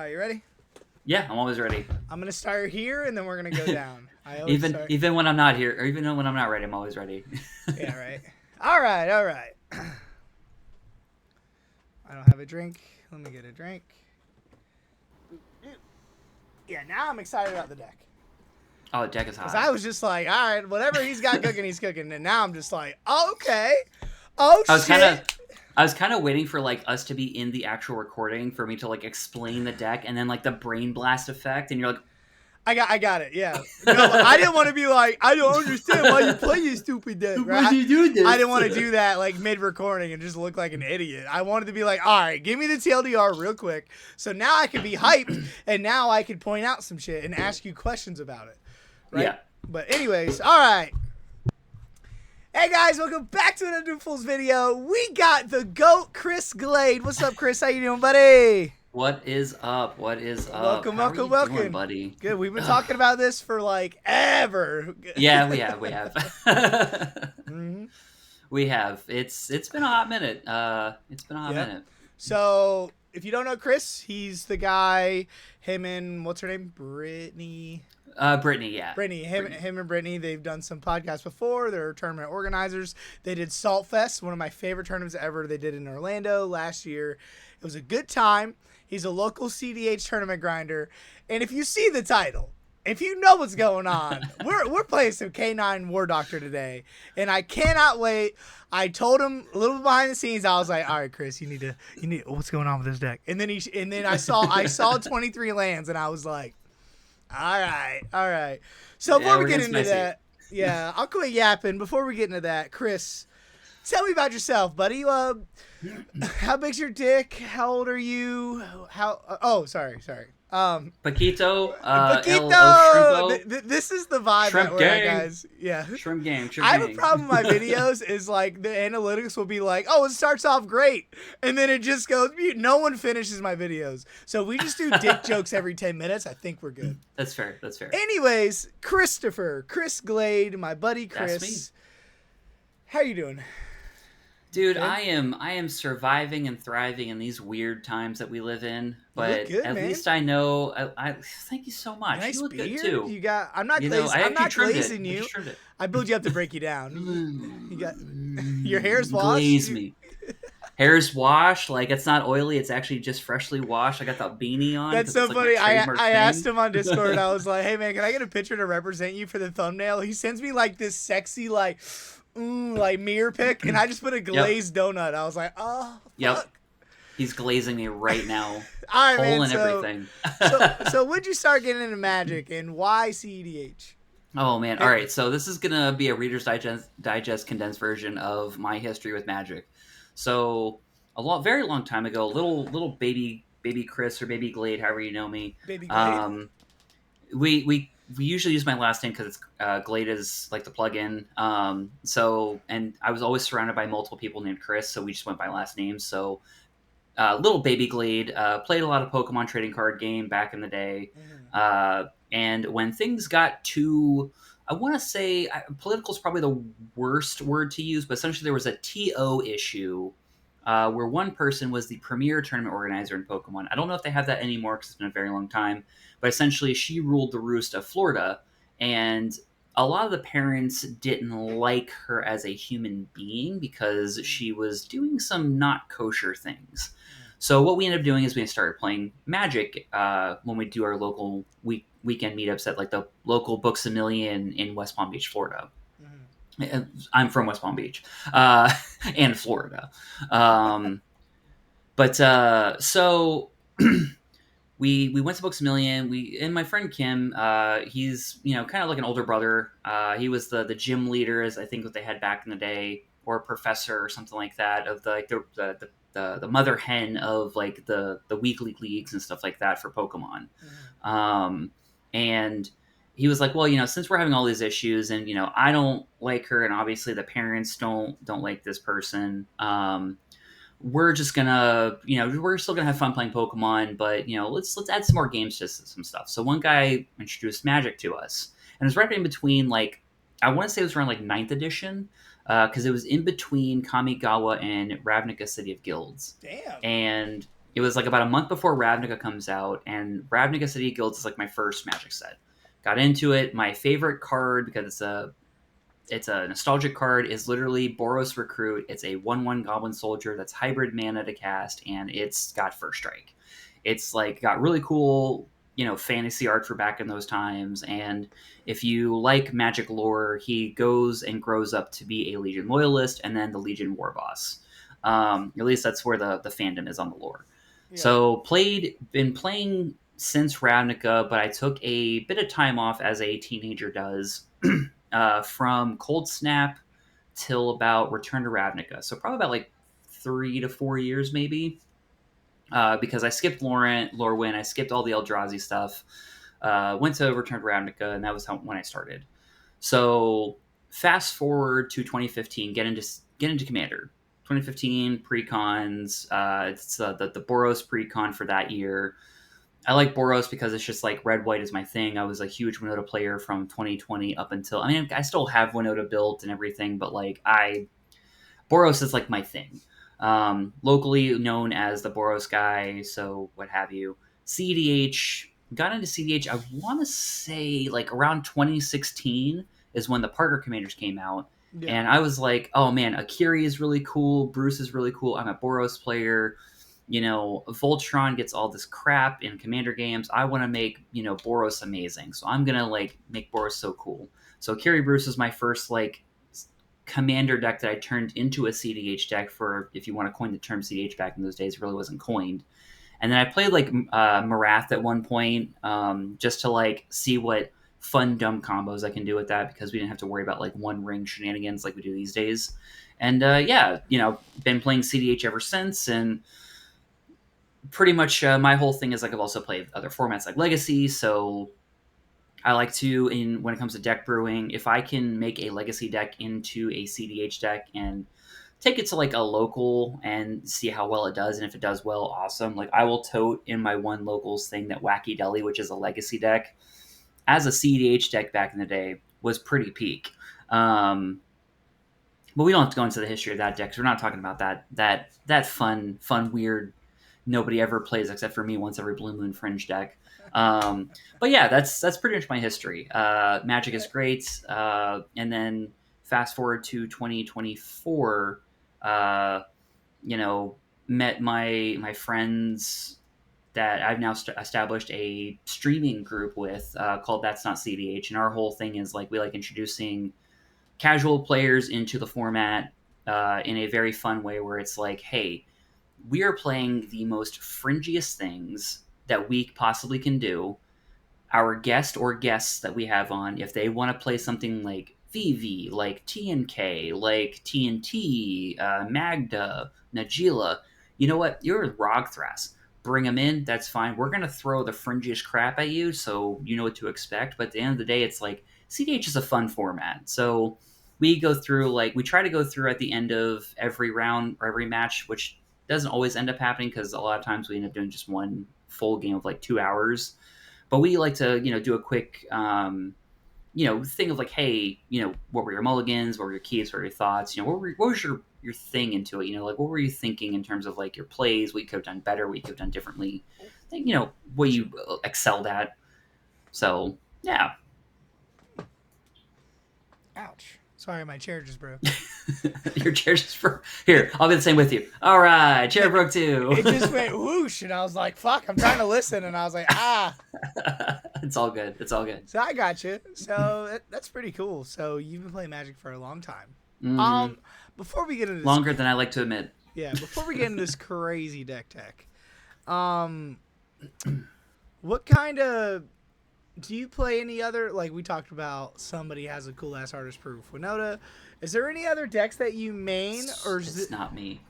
right, you ready? Yeah, I'm always ready. I'm gonna start here, and then we're gonna go down. Even when I'm not here, or even when I'm not ready, I'm always ready. Yeah, right. All right, all right. I don't have a drink. Let me get a drink. Yeah, now I'm excited about the deck. Oh, the deck is hot. Because I was just like, all right, whatever he's got cooking, he's cooking. And now I'm just like, okay. Oh, shit. I was kind of waiting for like us to be in the actual recording for me to like explain the deck and then like the brain blast effect, and you're like, I got it, yeah. No, I didn't want to be like, I don't understand why you play your stupid deck. Right? Why do you do this? I didn't want to do that like mid-recording and just look like an idiot. I wanted to be like, all right, give me the TLDR real quick. So now I can be hyped, and now I can point out some shit and ask you questions about it. Right? Yeah. But anyways, all right. Hey guys, welcome back to another Fools video. We got the GOAT, Chris Glade. What's up, Chris? How you doing, buddy? What is up? What is up? Welcome, How welcome, are you welcome, doing, buddy. Good. We've been talking about this for like ever. Yeah, we have. Mm-hmm. We have. It's been a hot minute. It's been a hot minute. So if you don't know Chris, he's the guy. Him and what's her name? Brittany. Brittany, yeah. Brittany. Him and Brittany, they've done some podcasts before. They're tournament organizers. They did Salt Fest, one of my favorite tournaments ever. They did in Orlando last year. It was a good time. He's a local CDH tournament grinder. And if you see the title, if you know what's going on, we're playing some K9 War Doctor today. And I cannot wait. I told him a little bit behind the scenes. I was like, all right, Chris, you need what's going on with this deck? And then I saw 23 lands, and I was like, all right. So before we get into that, I'll quit yapping. Before we get into that, Chris, tell me about yourself, buddy. How big's your dick? How old are you? Sorry. Paquito. This is the vibe Shrimp that we're gang. at, guys. Yeah. Shrimp game. I have a problem with my videos is like the analytics will be like, oh, it starts off great. And then it just goes, no one finishes my videos. So we just do dick jokes every 10 minutes. I think we're good. That's fair. Anyways, Chris Glade, my buddy Chris. That's me. How you doing? Dude, Good? I am surviving and thriving in these weird times that we live in. But good, at man. least I know. I thank you so much. Nice you look beard. good too. You got. I'm not glazing. I'm not glazing you. I build you up to break you down. You got your hair's washed. Glaze me. Hair's washed. Like it's not oily. It's actually just freshly washed. I got that beanie on. That's so like funny. I asked him on Discord. I was like, "Hey man, can I get a picture to represent you for the thumbnail?" He sends me like this sexy like mirror pic, and I just put a glazed donut. I was like, "Oh, fuck." Yep. He's glazing me right now. All right, Hole man. and everything. so when'd you start getting into Magic, and why CEDH? Oh man! All right, so this is gonna be a Reader's Digest condensed version of my history with Magic. So very long time ago, little baby Chris or baby Glade, however you know me. Baby Glade. We usually use my last name because it's Glade is like the plug-in. And I was always surrounded by multiple people named Chris, so we just went by last names. So little baby Glade played a lot of Pokemon trading card game back in the day. And when things got too, I want to say political is probably the worst word to use, but essentially there was a TO issue where one person was the premier tournament organizer in Pokemon. I don't know if they have that anymore because it's been a very long time, but essentially she ruled the roost of Florida, and a lot of the parents didn't like her as a human being because she was doing some not kosher things. So what we ended up doing is we started playing Magic when we do our local weekend meetups at like the local Books A Million in West Palm Beach, Florida. I'm from West Palm Beach and Florida. So we went to Books A Million. And my friend Kim, he's kind of like an older brother. He was the gym leader, as I think what they had back in the day, or a professor or something like that, of the mother hen of like the weekly leagues and stuff like that for Pokemon. And he was like, well, since we're having all these issues and, I don't like her and obviously the parents don't like this person, we're just gonna, we're still gonna have fun playing Pokemon, but, let's add some more games to some stuff. So one guy introduced Magic to us, and it was right in between, like, I want to say it was around like 9th edition, because it was in between Kamigawa and Ravnica City of Guilds. Damn. And It was like about a month before Ravnica comes out, and Ravnica City Guilds is like my first Magic set. Got into it. My favorite card, because it's a nostalgic card, is literally Boros Recruit. It's a 1/1 Goblin Soldier that's hybrid mana to cast, and it's got First Strike. It's like got really cool, fantasy art for back in those times. And if you like Magic lore, he goes and grows up to be a Legion Loyalist and then the Legion War Boss. At least that's where the fandom is on the lore. Yeah. So been playing since Ravnica, but I took a bit of time off as a teenager does, from Cold Snap till about Return to Ravnica. So probably about like 3 to 4 years maybe, because I skipped Lorwyn, I skipped all the Eldrazi stuff, went to Return to Ravnica, and that was when I started. So fast forward to 2015, get into Commander. 2015 precons. It's the Boros precon for that year. I like Boros because it's just like red white is my thing. I was a huge Winota player from 2020 up until, I mean, I still have Winota built and everything, but like Boros is like my thing. Locally known as the Boros guy, so what have you. CDH, got into CDH, I want to say like around 2016 is when the Partner Commanders came out. Yeah. And I was like, oh man, Akiri is really cool. Bruce is really cool. I'm a Boros player. Voltron gets all this crap in Commander games. I want to make, Boros amazing. So I'm going to like make Boros so cool. So Akiri Bruce is my first like Commander deck that I turned into a CDH deck for, if you want to coin the term CDH back in those days, it really wasn't coined. And then I played like Marath at one point, just to like see what fun dumb combos I can do with that, because we didn't have to worry about like one ring shenanigans like we do these days. And been playing CDH ever since. And pretty much my whole thing is like I've also played other formats like Legacy, so I like to, when it comes to deck brewing, if I can make a Legacy deck into a CDH deck and take it to like a local and see how well it does, and if it does well, awesome. Like I will tote in my one locals thing that Wacky Deli, which is a Legacy deck, as a CDH deck back in the day, was pretty peak. But we don't have to go into the history of that deck, because we're not talking about that fun, weird, nobody ever plays except for me once every Blue Moon Fringe deck. But yeah, that's pretty much my history. Magic is great. And then fast forward to 2024, met my friends that I've now established a streaming group with, called That's Not CDH. And our whole thing is like, we like introducing casual players into the format in a very fun way, where it's like, hey, we are playing the most fringiest things that we possibly can do. Our guest or guests that we have on, if they want to play something like VV, like TNK, like TNT, Magda, Najila, you know what? You're Rogthras. Bring them in. That's fine. We're going to throw the fringiest crap at you, so you know what to expect. But at the end of the day, it's like CDH is a fun format. So we try to go through at the end of every round or every match, which doesn't always end up happening, because a lot of times we end up doing just one full game of like 2 hours. But we like to, do a quick, thing of like, hey, what were your mulligans? What were your keys? What were your thoughts? What was your thing into it? Like, what were you thinking in terms of like your plays? What you could have done better? What you could have done differently? What you excelled at. So, yeah. Ouch. Sorry, my chair just broke. Your chair just broke. Here, I'll be the same with you. All right, chair broke too. It just went whoosh, and I was like, fuck, I'm trying to listen, and I was like, ah. It's all good. It's all good. So I got you. So that's pretty cool. So you've been playing Magic for a long time. Mm-hmm. Before we get into this, longer than I like to admit. Yeah, before we get into this crazy deck tech, what kind of, do you play any other, like we talked about, somebody has a cool ass artist proof Winota. Is there any other decks that you main, or is it's not me?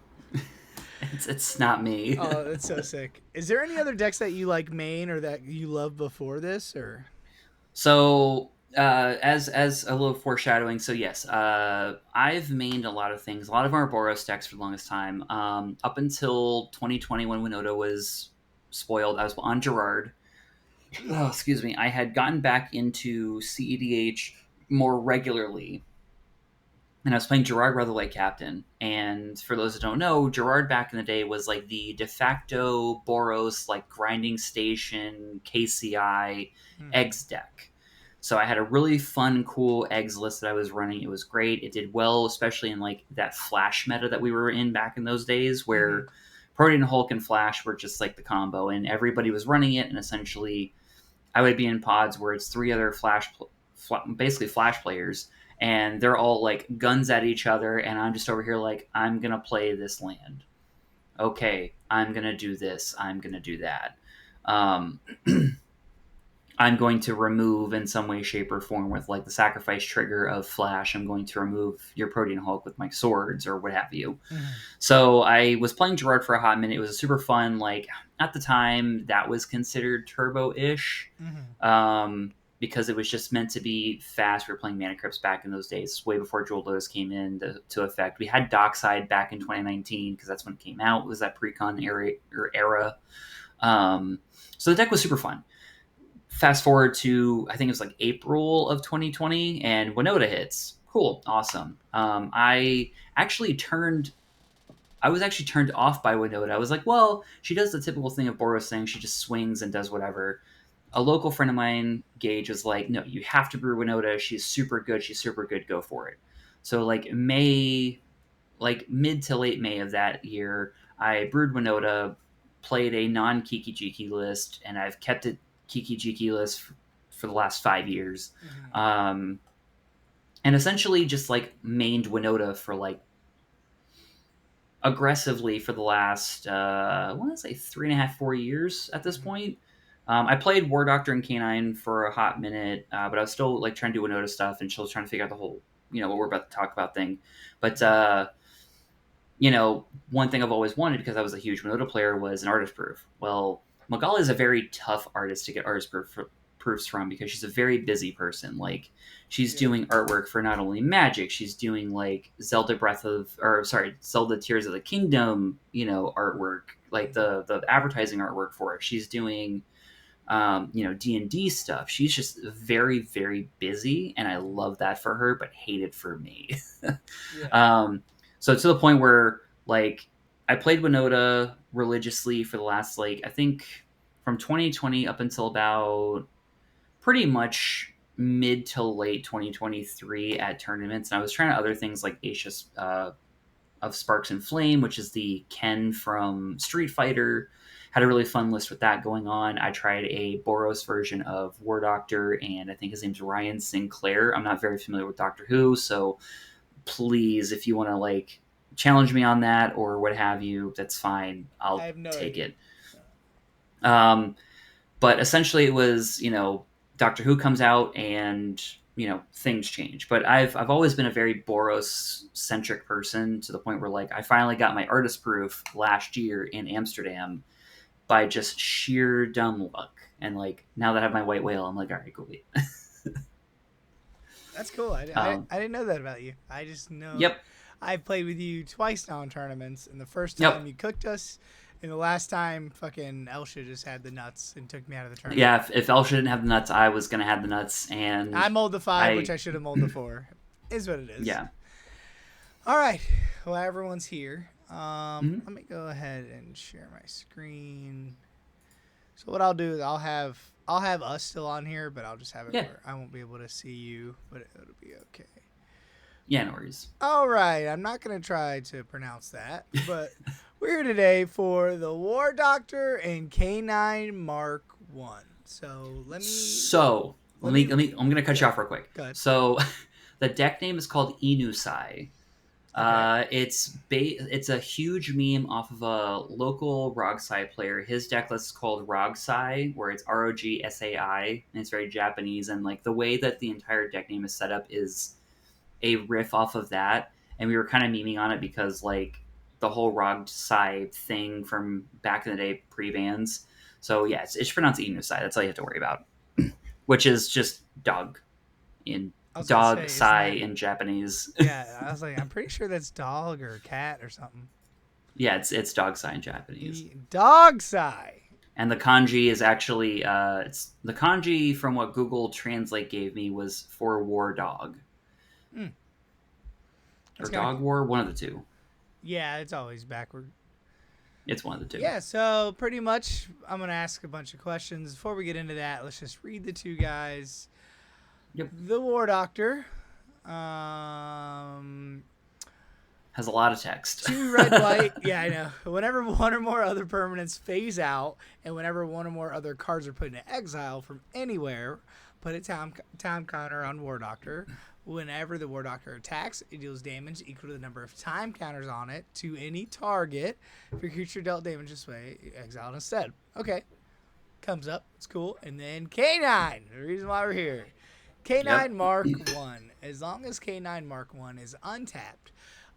It's not me. Oh, that's so sick. Is there any other decks that you like main or that you loved before this, or? So as a little foreshadowing, so yes, I've mained a lot of things, a lot of our Boros decks for the longest time, up until 2020 when Winota was spoiled. I was on Gerard. Oh, excuse me. I had gotten back into CEDH more regularly and I was playing Gerard Rutherlight Captain. And for those that don't know, Gerard back in the day was like the de facto Boros, like grinding station, KCI Hmm. eggs deck. So I had a really fun, cool eggs list that I was running. It was great. It did well, especially in like that Flash meta that we were in back in those days, Hmm. where Protean Hulk and Flash were just like the combo, and everybody was running it. And essentially, I would be in pods where it's three other basically Flash players, and they're all like guns at each other, and I'm just over here like, I'm gonna play this land. Okay, I'm gonna do this. I'm gonna do that. Um, I'm going to remove in some way, shape, or form with like the sacrifice trigger of Flash. I'm going to remove your Protean Hulk with my swords or what have you. Hmm. So I was playing Gerard for a hot minute. It was a super fun. Like at the time, that was considered turbo-ish, Hmm. because it was just meant to be fast. We were playing Mana Crypts back in those days, way before Jewel Lotus came to effect. We had Dockside back in 2019 because that's when it came out. It was that pre-con era. Um, so the deck was super fun. Fast forward to I think it was like April of 2020, and Winota hits. Cool, awesome. I was actually turned off by Winota. I was like, well, she does the typical thing of Boros thing. She just swings and does whatever. A local friend of mine, Gage, was like, no, you have to brew Winota. She's super good. She's super good. Go for it. So like mid to late May of that year, I brewed Winota, played a non Kiki Jiki list, and I've kept it Kiki Jiki list for the last 5 years. Hmm. Um, and essentially just like mained Winota for like aggressively for the last I want to say 3.5, 4 years at this Hmm. point. I played War Doctor and Canine for a hot minute, but I was still like trying to do Winota stuff and still trying to figure out the whole what we're about to talk about thing. But one thing I've always wanted because I was a huge Winota player was an artist proof. Well, Magali is a very tough artist to get proofs from because she's a very busy person. Like she's Yeah. doing artwork for not only Magic, she's doing like Zelda Tears of the Kingdom, artwork, like Hmm. the advertising artwork for it. She's doing D&D stuff. She's just very, very busy, and I love that for her, but hate it for me. Yeah. um, so to the point where like I played Winota religiously for the last like I think from 2020 up until about pretty much mid to late 2023 at tournaments, and I was trying other things like Acius of Sparks and Flame, which is the Ken from Street Fighter. Had a really fun list with that going on. I tried a Boros version of War Doctor, and I think his name's Ryan Sinclair. I'm not very familiar with Doctor Who, so please, if you want to like challenge me on that or what have you, that's fine. I I'll have no take idea. it. Um, but essentially, it was Doctor Who comes out and things change. But I've always been a very Boros centric person to the point where like I finally got my artist proof last year in Amsterdam by just sheer dumb luck. And like now that I have my white whale, I'm like, all right, cool. That's cool. Um, I didn't know that about you. I just know yep, I've played with you twice now in tournaments, and the first time yep. you cooked us, and the last time fucking Elsha just had the nuts and took me out of the tournament. Yeah, if Elsha didn't have the nuts, I was gonna have the nuts, and I mold the 5, which I I should have molded the 4. Is what it is. yeah. All right. Well, everyone's here. Mhm. Let me go ahead and share my screen. So what I'll do is I'll have us still on here, but I'll just have it Yeah, where I won't be able to see you, but it'll be okay. yeah, no worries. All right, I'm not going to try to pronounce that, but we're here today for the War Doctor and K9 Mark 1. So So let me I'm gonna cut you off real quick. go ahead. So the deck name is called Inusai. Okay. It's a huge meme off of a local Rog Si player. His deck list is called Rog Si, where it's Rogsai, and it's very Japanese. And like the way that the entire deck name is set up is a riff off of that. And we were kind of memeing on it because like the whole Rog Si thing from back in the day pre-bans. So yeah, it's pronounced Inusai. That's all you have to worry about, which is just in I was going to dog say, isn't that. sai in Japanese. Yeah, I was like, I'm pretty sure that's dog or cat or something. Yeah, it's dog sai in Japanese. Dog sigh. And the kanji is actually it's the kanji from what Google Translate gave me was for war dog. Hmm. or Dog War, one of the two. Yeah, it's always backward. It's one of the two. Yeah, so pretty much I'm going to ask a bunch of questions. Before we get into that, let's just read the two guys. Yep. The War Doctor. Has a lot of text. 2 red, white. Yeah, I know. Whenever one or more other permanents phase out, and whenever one or more other cards are put into exile from anywhere, put a time counter on War Doctor. Whenever the War Doctor attacks, it deals damage equal to the number of time counters on it to any target. If your creature dealt damage this way, exile it instead. Okay. Comes up. It's cool. And then K9. The reason why we're here. K9 Mark 1. As long as K9 Mark 1 is untapped,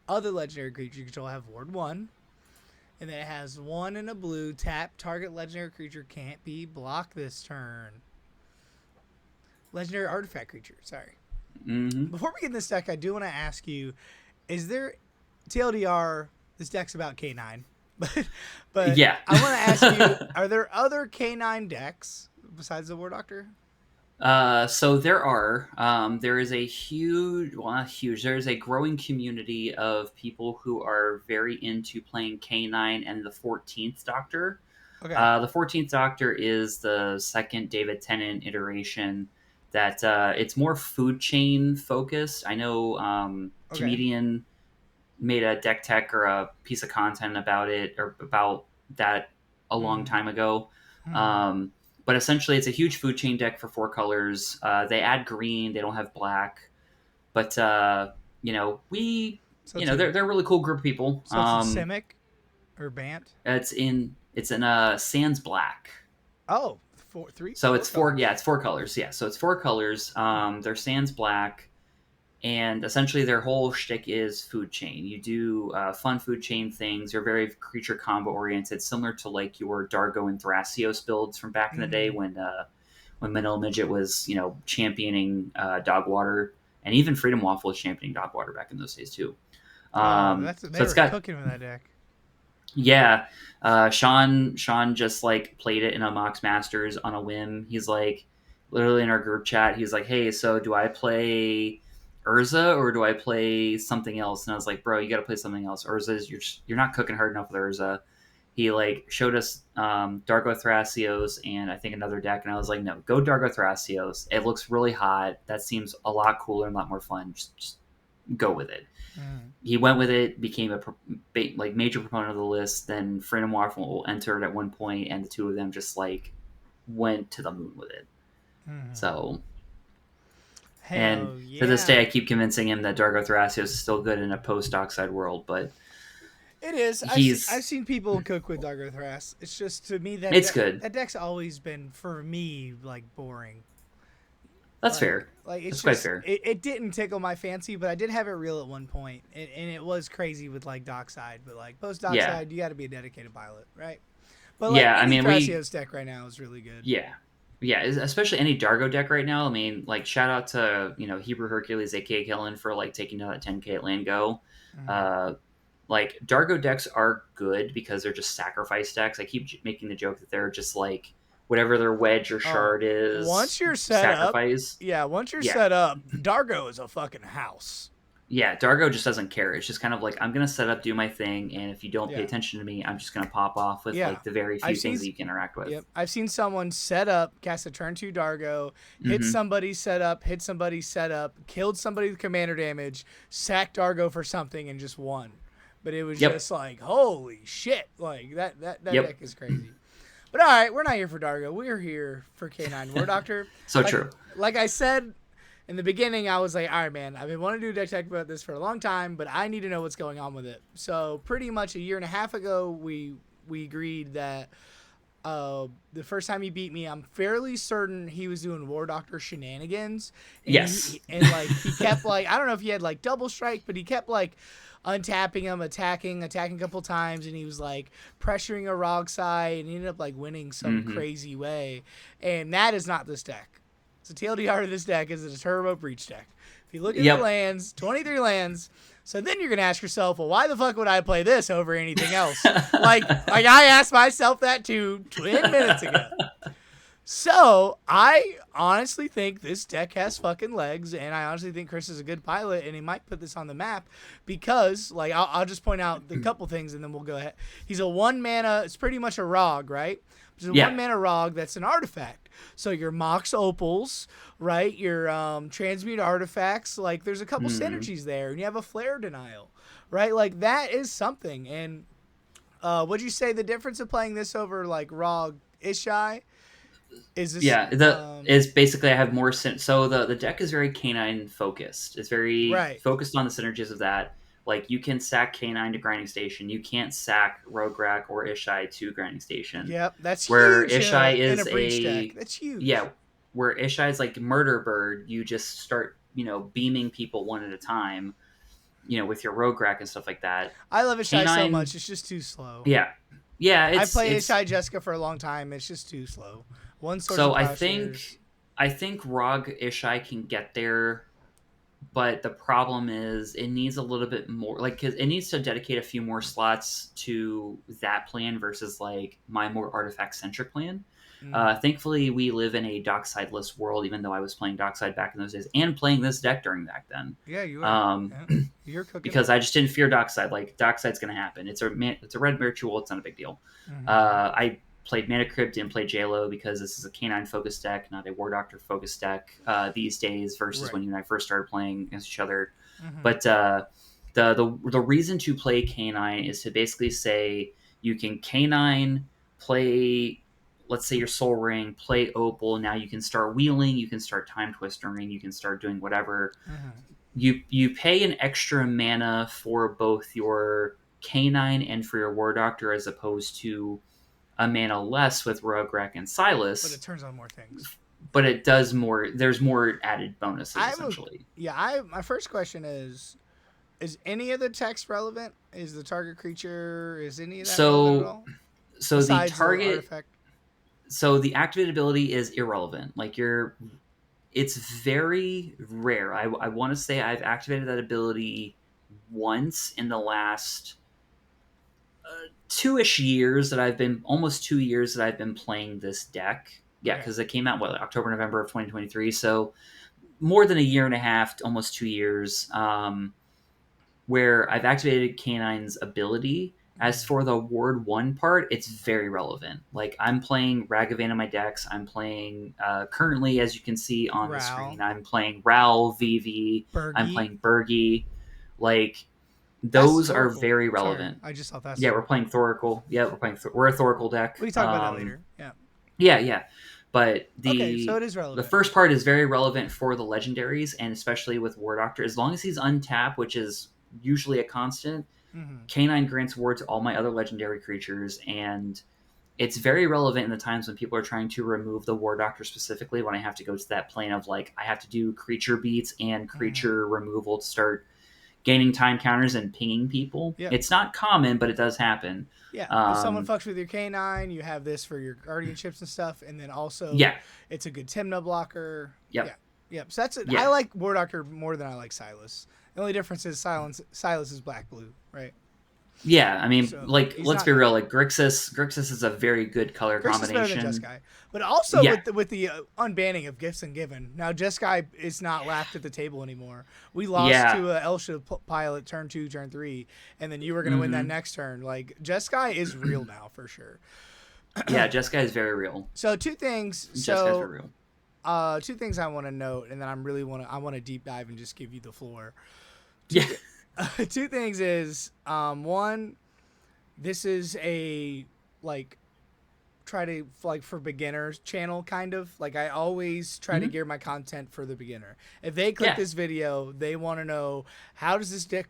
other legendary creatures you control have Ward 1. And then it has 1 in a blue. Tap. Target legendary creature can't be blocked this turn. Legendary artifact creature. Sorry. Mm-hmm. Before we get in this deck, I do want to ask you, is there TLDR, this deck's about K9, but yeah. I want to ask you, are there other K9 decks besides the War Doctor? So there are. There is a huge, well, not huge, there's a growing community of people who are very into playing K9 and the 14th Doctor. Okay. The 14th Doctor is the second David Tennant iteration that it's more food chain focused. I know Comedian made a deck tech or a piece of content about it or about that a long time ago. But essentially it's a huge food chain deck for 4 colors. They add green, they don't have black. But they're a really cool group of people. So it's in Simic or Bant? It's in Sans Black. Oh, 3. So it's 4. Yeah, it's 4 colors. Yeah, so it's 4 colors. They're Sans Black, and essentially their whole shtick is food chain. You do fun food chain things. They're very creature combo oriented, similar to like your Dargo and Thrasios builds from back in the day when Manila Midget was championing Dog Water, and even Freedom Waffle was championing Dog Water back in those days too. It's got cooking with that deck. Yeah, Sean just like played it in a Mox Masters on a whim. He's like, literally in our group chat, he's like, "Hey, so do I play Urza or do I play something else?" And I was like, "Bro, you got to play something else. Urza, you're not cooking hard enough with Urza." He like showed us Dargo Thrasios and I think another deck, and I was like, "No, go Dargo Thrasios. It looks really hot. That seems a lot cooler and a lot more fun. Just go with it." He went with it, became a major proponent of the list. Then Freedom Waffle entered at one point, and the two of them just like went to the moon with it. So, to this day, I keep convincing him that Dargo Thrasios is still good in a post-Dockside world, but it is. I've seen people cook with Dargo Thras. It's just, to me, that it's good. That deck's always been, for me, like, boring. That's fair. Like, it's quite fair. It didn't tickle my fancy, but I did have it real at one point, and it was crazy with like Dockside. But like post Dockside, you got to be a dedicated pilot, right? But like, Thrasios deck right now is really good. Yeah, especially any Dargo deck right now. I mean, like shout out to Hebrew Hercules, aka Kellen, for like taking down that 10K at land go. Like Dargo decks are good because they're just sacrifice decks. I keep making the joke that they're just like whatever their wedge or shard is. Once you're set up, Dargo is a fucking house. Yeah, Dargo just doesn't care. It's just kind of like, I'm going to set up, do my thing, and if you don't pay attention to me, I'm just going to pop off with like the very few things that you can interact with. Yep. I've seen someone set up, cast a turn 2 Dargo, hit somebody set up, killed somebody with commander damage, sacked Dargo for something, and just won. But it was just like, holy shit. Like, that deck is crazy. But all right, we're not here for Dargo. We're here for K9 War Doctor. True. Like I said in the beginning, I was like, all right, man, I've been wanting to do a deck tech about this for a long time, but I need to know what's going on with it. So pretty much 1.5 years ago, we agreed that the first time he beat me, I'm fairly certain he was doing War Doctor shenanigans. And yes. He kept like, I don't know if he had like double strike, but he kept like untapping him, attacking a couple times, and he was like pressuring a Rog Si, and he ended up like winning some crazy way. And that is not this deck. So TLDR of this deck is a Turbo Breach deck. If you look at the lands, 23 lands. So then you're gonna ask yourself, well, why the fuck would I play this over anything else? like I asked myself that too 10 minutes ago. So I honestly think this deck has fucking legs, and I honestly think Chris is a good pilot, and he might put this on the map because, like, I'll just point out the couple things, and then we'll go ahead. He's a 1 mana. It's pretty much a Rog, right? It's a Yeah. 1 mana Rog that's an artifact. So your Mox Opals, right? Your transmute artifacts, like there's a couple synergies there, and you have a flare denial, right? Like that is something. And would you say the difference of playing this over like Rog Ishai? Is this Yeah, is basically I have more so the deck is very canine focused. It's very right? focused on the synergies of that. Like you can sack canine to grinding station. You can't sack Rograk or Ishai to grinding station. Yep, that's Where huge Ishai in a is breach deck. That's huge. yeah, where Ishai is like murder bird. You just start beaming people one at a time. With your Rograk and stuff like that. I love Ishai so Canine, much. It's just too slow. yeah, yeah. I It's played it's Ishai Jessica for a long time. It's just too slow. One source so of plowshares. I think Rog Ishai can get there, but the problem is it needs a little bit more, like, 'cause it needs to dedicate a few more slots to that plan versus like my more artifact centric plan. Thankfully, we live in a docksideless world, even though I was playing dockside back in those days and playing this deck during back then. Yeah, you are. Yeah. You're cooking. Because I just didn't fear dockside. Like dockside's going to happen. It's a red ritual. It's not a big deal. I played Mana Crypt and played JLo because this is a canine focused deck, not a War Doctor focused deck these days versus when you and I first started playing against each other. But the reason to play canine is to basically say you can canine play. Let's say your Soul Ring, play Opal. Now you can start wheeling. You can start time twistering. You can start doing whatever. You pay an extra mana for both your canine and for your War Doctor, as opposed to a mana less with Rograk and Silas. But it turns on more things. But it does more. There's more added bonuses essentially. My first question is any of the text relevant? Is the target creature? Is any of that relevant at all? So Besides the target. The artifact? So the activated ability is irrelevant. Like it's very rare. I want to say I've activated that ability once in the last 2-ish years that I've been, almost 2 years that I've been playing this deck. Yeah, because it came out October, November of 2023. So more than a year and a half, almost 2 years, where I've activated Canine's ability. As for the Ward 1 part, it's very relevant. Like, I'm playing Ragavan in my decks. I'm playing, currently, as you can see on the screen, I'm playing Ral, VV. Bergie. I'm playing Bergie. Like, those are very relevant. Sorry, I just thought Yeah, we're playing Thoracle. Yeah, we're a Thoracle deck. We can talk about that later. Yeah. Yeah. But so it is relevant. The first part is very relevant for the legendaries, and especially with War Doctor. As long as he's untapped, which is usually a constant, Canine grants ward to all my other legendary creatures, and it's very relevant in the times when people are trying to remove the War Doctor specifically, when I have to go to that plane of, like, I have to do creature beats and creature removal to start gaining time counters and pinging people. Yeah. It's not common, but it does happen. Yeah, if someone fucks with your canine, you have this for your guardianships and stuff, and then also it's a good Timna blocker. Yep. So that's it. I like War Doctor more than I like Silas. The only difference is Silas is black-blue, right? Yeah, I mean, so, like, let's be real. Like, Grixis is a very good color combination. Grixis is better than Jeskai. But also with the unbanning of Gifts and Given. Now, Jeskai is not laughed at the table anymore. We lost to Elsha pilot turn 2, turn 3, and then you were going to win that next turn. Like, Jeskai is real now, for sure. Yeah, Jeskai is very real. So, two things. Jeskai is very real. Two things I want to note, and then I want to deep dive and just give you the floor. Two things is one, this is a try to for beginners channel, kind of like I always try to gear my content for the beginner. If they click this video, they want to know, how does this dick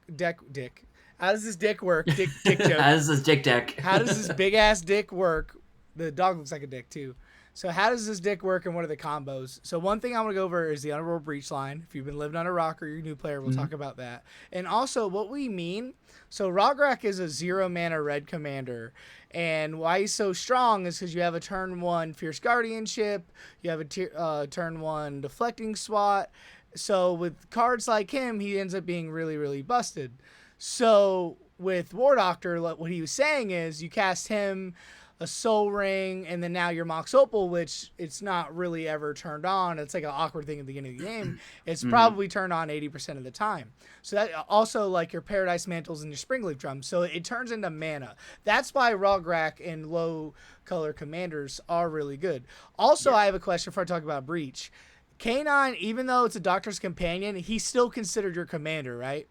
how does this dick work? Dick joke. How does this dick deck? How does this big ass dick work? The dog looks like a dick too. So how does this dick work, and what are the combos? So one thing I want to go over is the Underworld Breach line. If you've been living on a rock or you're a new player, we'll talk about that. And also what we mean. So Rograk is a 0-mana red commander. And why he's so strong is because you have a turn 1 Fierce Guardianship. You have a turn 1 Deflecting Swat. So with cards like him, he ends up being really, really busted. So with War Doctor, what he was saying is you cast him, a Soul Ring, and then now your Mox Opal, which it's not really ever turned on. It's like an awkward thing at the beginning of the game. It's Mm-hmm. probably turned on 80% of the time. So that also like your Paradise Mantles and your Springleaf Drums. So it turns into mana. That's why Rograk and low color commanders are really good. Also, Yeah. I have a question before I talk about Breach. K9, even though it's a Doctor's Companion, he's still considered your commander, right?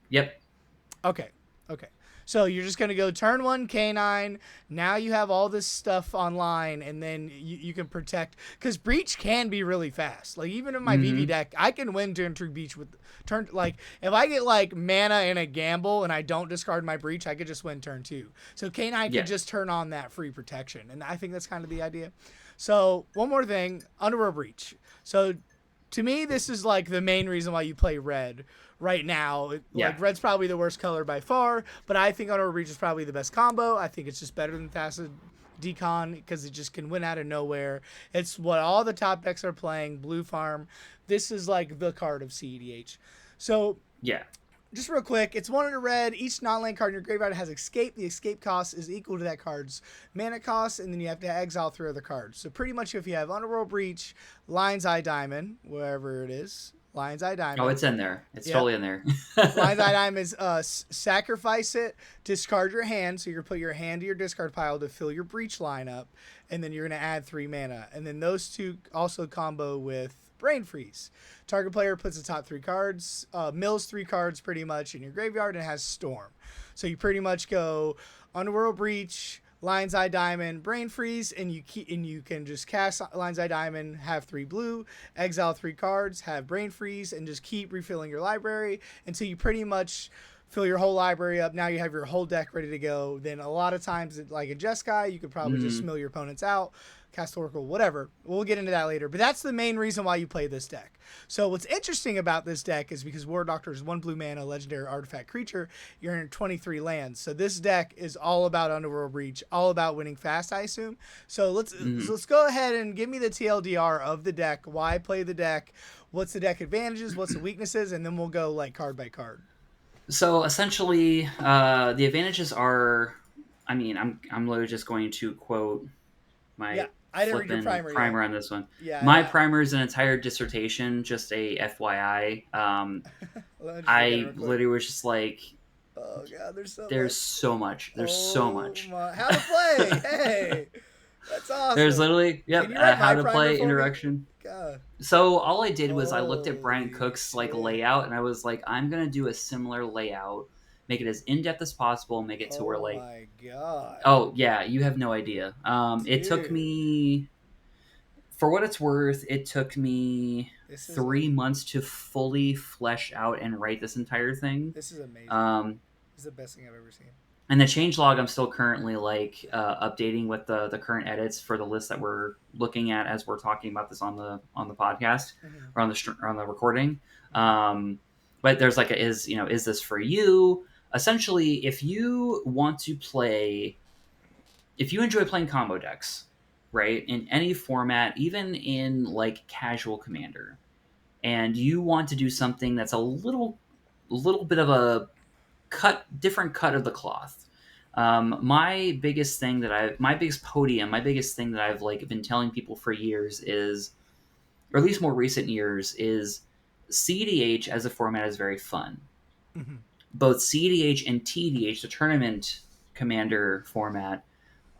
Yep. Okay. Okay. So you're just going to go turn one K9. Now you have all this stuff online, and then you can protect. Because Breach can be really fast. Like, even in my VV Mm-hmm. deck, I can win turn 2 Breach with. Like, if I get, like, mana in a gamble and I don't discard my Breach, I could just win turn 2. So K9 Yeah. can just turn on that free protection. And I think that's kind of the idea. So, one more thing Underworld Breach. So, to me, this is, like, the main reason why you play red right now. Yeah. Like, red's probably the worst color by far, but I think Auto Reach is probably the best combo. I think it's just better than Thacid Decon because it just can win out of nowhere. It's what all the top decks are playing. Blue Farm. This is like the card of CEDH. So Yeah. just real quick, it's 1 in a red. Each non-land card in your graveyard has escape. The escape cost is equal to that card's mana cost, and then you have to exile 3 other cards. So pretty much if you have Underworld Breach, Lion's Eye Diamond, wherever it is, Lion's Eye Diamond. Oh, it's in there. It's Yep. totally in there. Lion's Eye Diamond is sacrifice it, discard your hand. So you're going to put your hand to your discard pile to fill your Breach lineup, and then you're going to add 3 mana. And then those two also combo with Brain Freeze. Target player puts the top 3 cards, mills 3 cards pretty much in your graveyard, and has Storm. So you pretty much go Underworld Breach, Lion's Eye Diamond, Brain Freeze, and you can just cast Lion's Eye Diamond, have 3 blue, exile 3 cards, have Brain Freeze, and just keep refilling your library until you pretty much fill your whole library up. Now you have your whole deck ready to go. Then a lot of times, like a Jeskai, you could probably just mill your opponents out, cast Oracle, whatever. We'll get into that later. But that's the main reason why you play this deck. So what's interesting about this deck is because War Doctor is 1 blue mana, legendary artifact creature, you're in 23 lands. So this deck is all about Underworld Breach, all about winning fast, I assume. So let's go ahead and give me the TLDR of the deck, why play the deck, what's the deck advantages, what's the weaknesses, and then we'll go like card by card. So essentially, the advantages are, I mean, I'm literally just going to quote my I didn't read your primer on this one. Yeah, my primer is an entire dissertation, just a FYI. I literally was just like, oh god, there's so much. There's so much. How to play? Hey, that's awesome. There's literally how to play interaction. God. So all I did was I looked at Brian Cook's like layout, and I was like, I'm gonna do a similar layout, make it as in depth as possible, make it to where like, my god. Oh yeah, you have no idea. It took me, for what it's worth, it took me 3 months to fully flesh out and write this entire thing. This is amazing. This is the best thing I've ever seen. And the changelog I'm still currently like updating with the current edits for the list that we're looking at as we're talking about this on the podcast or on the recording. But there's like is this for you? Essentially, if you enjoy playing combo decks, right, in any format, even in like casual Commander, and you want to do something that's a little bit of a different cut of the cloth. My biggest thing that I've like been telling people for years is, or at least more recent years, is CDH as a format is very fun. Both CDH and TDH, the tournament commander format,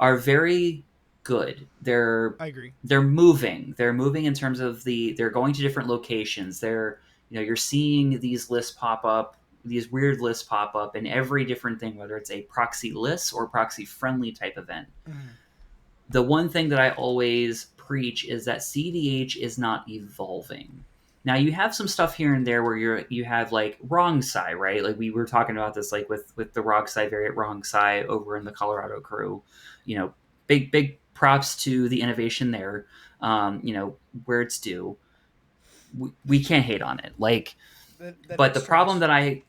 are very good. I agree. They're moving. They're moving in terms of they're going to different locations. You're seeing these lists pop up, these weird lists pop up in every different thing, whether it's a proxy list or proxy friendly type event. The one thing that I always preach is that CDH is not evolving. Now you have some stuff here and there where you have like Rog Si, right? Like we were talking about this like with the Rog Si variant Rog Si over in the Colorado crew. Big props to the innovation there. Where it's due. We can't hate on it. Like, but the problem that I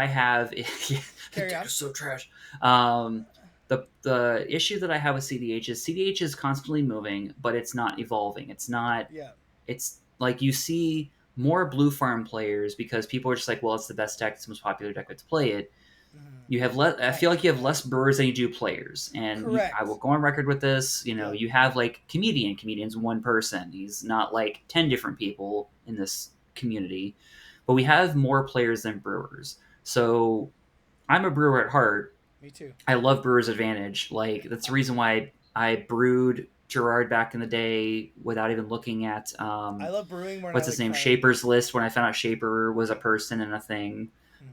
have is so trash. The issue that I have with CDH is constantly moving, but it's not evolving. It's not. Yeah. It's like you see more blue farm players because people are just like, well, it's the best deck, it's the most popular deck, let's play it. You have less. I feel like you have less brewers than you do players, and I will Correct. go on record with this. Yep. You have like comedian's one person. He's not like 10 different people in this community, but we have more players than brewers. So I'm a brewer at heart. Me too. I love Brewers Advantage. Like that's the reason why I brewed Gerard back in the day without even looking at I love brewing when what's I his like name, try and. Shaper's List. When I found out Shaper was a person and a thing,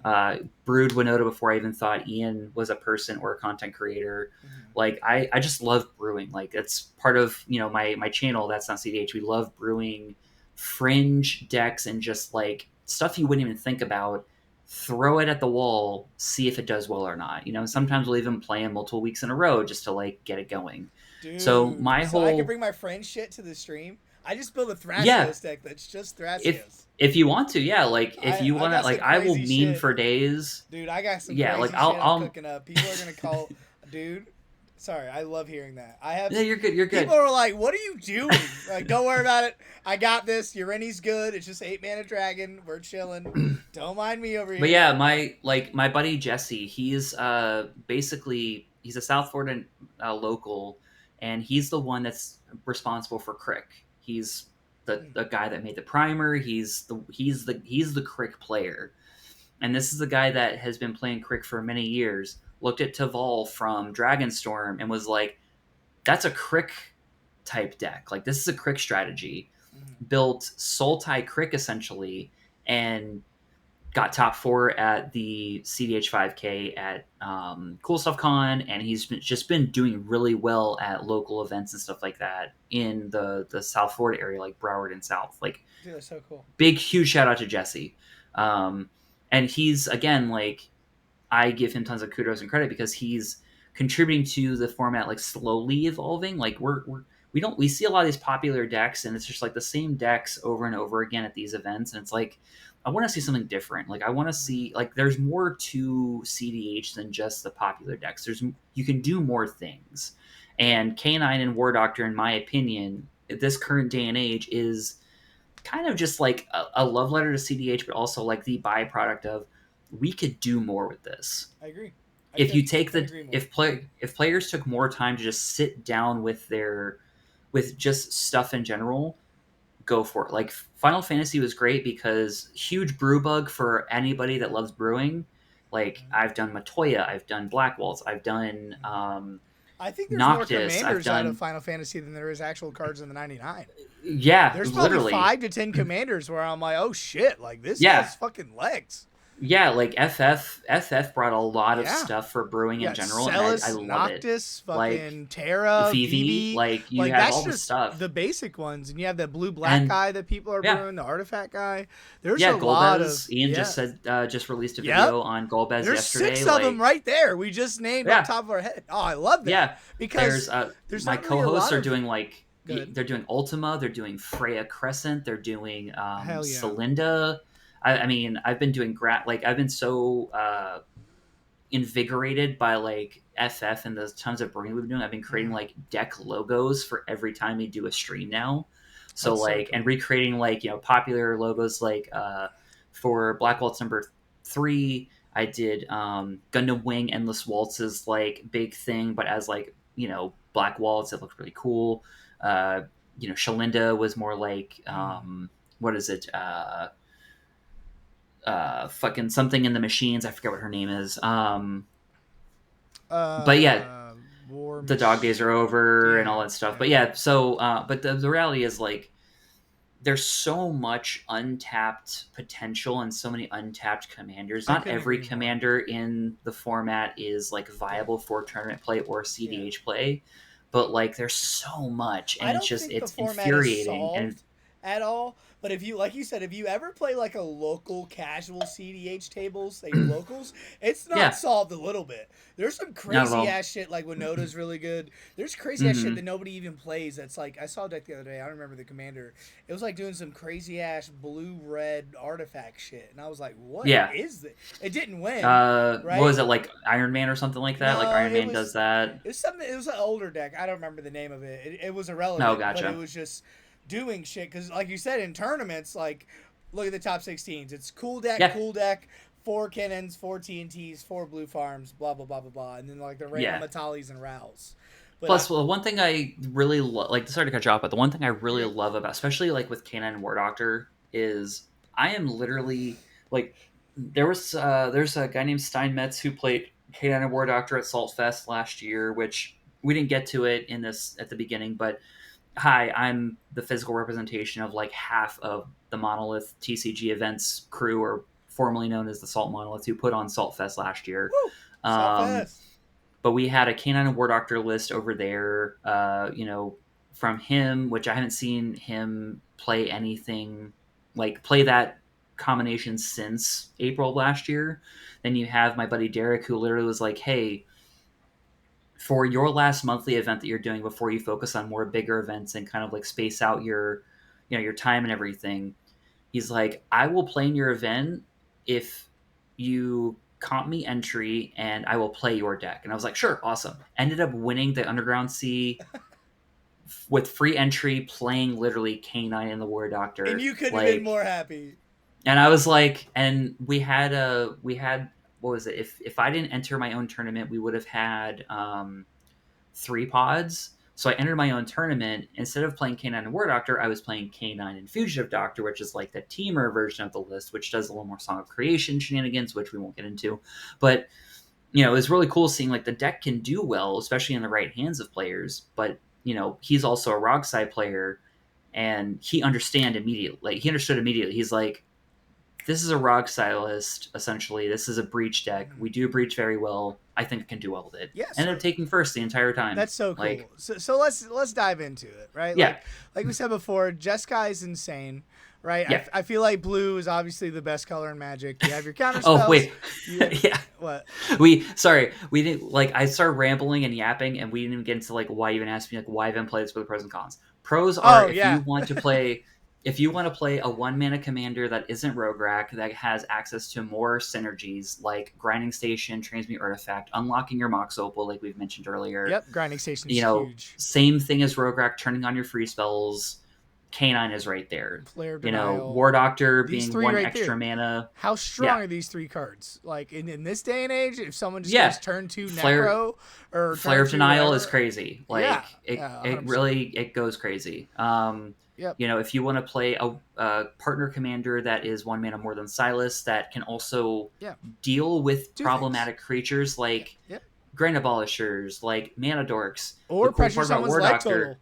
Mhm. brewed Winota before I even thought Ian was a person or a content creator. Mhm. Like I just love brewing. Like it's part of my channel. That's not CDH. We love brewing fringe decks and just like stuff you wouldn't even think about. Throw it at the wall, see if it does well or not. Sometimes we'll even play in multiple weeks in a row just to like get it going. So Dude, my so I can whole bring my friend shit to the stream. I just built a yeah, Thrasios deck that's just if Thrasios. if you want to, yeah, like if you I want to, got like some I will crazy meme shit. for days. Dude, I got some Yeah, like crazy I'll shit I'm I'll cooking up. People are gonna call, dude. Sorry, I love hearing that. I have yeah, you're good. You're people good. are like, "What are you doing?" Like, don't worry about it. I got this. Urini's good. It's just 8 mana dragon. We're chilling. Don't mind me over But here. yeah, my buddy Jesse, he's basically he's a South Florida local, and he's the one that's responsible for Crick. He's the guy that made the primer. He's the Crick player, and this is the guy that has been playing Crick for many years. Looked at Taval from Dragonstorm and was like, "That's a Crick type deck. Like this is a Crick strategy." Mhm. Built Sultai Crick essentially, and got top four at the CDH 5K at Cool Stuff Con, and just been doing really well at local events and stuff like that in the South Florida area, like Broward and South. Like, Dude, that's so cool. big, huge shout out to Jesse. And he's, again, like, I give him tons of kudos and credit because he's contributing to the format, like slowly evolving. Like we see a lot of these popular decks, and it's just like the same decks over and over again at these events, and it's like I want to see something different. Like I want to see like there's more to CDH than just the popular decks. You can do more things, and K9 and War Doctor, in my opinion, at this current day and age, is kind of just like a love letter to CDH, but also like the byproduct of we could do more with this. I agree. If you take couldn't agree more. if players took more time to just sit down with just stuff in general, go for it. Like Final Fantasy was great because huge brew bug for anybody that loves brewing. Like I've done Matoya, I've done Black Waltz, I've done I think there's more Noctis, I've commanders out of done Final Fantasy than there is actual cards in the 99. yeah, There's probably literally 5 to 10 commanders where I'm like, oh shit, like this yeah. has fucking legs. Yeah, like FF brought a lot of Yeah. stuff for brewing in general, Celis, and I love it. Noctis, Like fucking Terra, Vivi, Vivi. like you Like have that's all the just stuff. the basic ones, and you have the blue black And guy that people are yeah, brewing, the artifact guy. There's yeah, a lot of Golbez. Ian just released a Yep. video on Golbez There's yesterday. 6 like, of them right there. We just named yeah, on top of our head. Oh, I love that. yeah. Because There's there's my not really a co-hosts lot are of doing like good. they're doing Ultima, they're doing Freya Crescent, they're doing Hell yeah. Celinda. I mean, I've been doing like I've been so invigorated by like FF and the tons of brewing we've been doing. I've been creating like deck logos for every time we do a stream now. So That's so like cool. and recreating like popular logos like for Black Waltz number 3, I did Gundam Wing Endless Waltz's like big thing, but as like Black Waltz, it looked really cool. Shalinda was more like what is it? Fucking something in the machines. I forget what her name is. But yeah, the dog days are over and all that stuff. But yeah, so but the reality is like there's so much untapped potential and so many untapped commanders. Not every commander in the format is like viable for tournament play or CDH play, but like there's so much, and it's infuriating and at all. But if you, like you said, if you ever play like a local casual CDH tables, say your locals, it's not solved a little bit. There's some crazy ass shit like Winota's really good. There's crazy ass shit that nobody even plays. That's like I saw a deck the other day. I don't remember the commander. It was like doing some crazy ass blue red artifact shit, and I was like, what is this? It didn't win. Right? What was it, like Iron Man or something like that? No, like Iron Man does that. It was something. It was an older deck. I don't remember the name of it. It was irrelevant. Oh, gotcha. But it was just doing shit because, like you said, in tournaments, like look at the top 16s. It's cool deck, 4 cannons, 4 TNTs, 4 blue farms, blah blah blah blah blah, and then like the random Yeah. Matalis and Rals. But Plus, well, the one thing I really like, sorry to cut you off, but the one thing I really Mhm. love about, especially like with Canine and War Doctor, is I am literally like, there's a guy named Steinmetz who played Canine and War Doctor at Salt Fest last year, which we didn't get to it in this at the beginning, but hi, I'm the physical representation of like half of the Monolith TCG events crew, or formerly known as the Salt Monolith, who put on Salt Fest last year. Woo! So Um, fast. but we had a Canine and War Doctor list over there, from him, which I haven't seen him play anything like play that combination since April of last year. Then you have my buddy Derek, who literally was like, hey, for your last monthly event that you're doing before you focus on more bigger events and kind of like space out your time and everything, he's like, I will play in your event if you comp me entry and I will play your deck. And I was like, sure, awesome. Ended up winning the Underground Sea with free entry, playing literally Canine and the War And Doctor. you couldn't have been Like, more happy. and I was like, and we had what was it? If I didn't enter my own tournament, we would have had 3 pods. So I entered my own tournament. Instead of playing K9 and War Doctor, I was playing K9 and Fugitive Doctor, which is like the teamer version of the list, which does a little more Song of Creation shenanigans, which we won't get into. But, it was really cool seeing like the deck can do well, especially in the right hands of players. But, he's also a Rog Si player, and he understood immediately. He's like, this is a Rog stylist, essentially. This is a breach deck. We do breach very well. I think it can do well with it. Yeah, Ended up taking first the entire time. That's so cool. Like, So let's dive into it, right? Yeah. Like we said before, jeskai is insane, right? Yeah. I feel like blue is obviously the best color in Magic. You have your counter spells. Oh wait, yeah. What? We didn't like. I started rambling and yapping, and we didn't even get into like why you even asked me like why even play this with the pros and cons. Pros are you want to play. If you want to play a 1-mana commander that isn't Rogue Rack, that has access to more synergies like Grinding Station, Transmute Artifact, unlocking your Mox Opal, like we've mentioned earlier. Yep, Grinding Station is huge. Same thing as Rogue Rack, turning on your free spells. K9 is right there. Flare Denial. War Doctor These being 3 one right extra there. mana. How strong are these 3 cards? Like in this day and age, if someone just goes turn 2 Necro or Flare of Denial whatever, is crazy. Like it really goes crazy. Yep. If you want to play a partner commander that is 1 mana more than Silas, that can also deal with problematic creatures like Grand Abolishers, like Mana Dorks, or pressure someone's life total.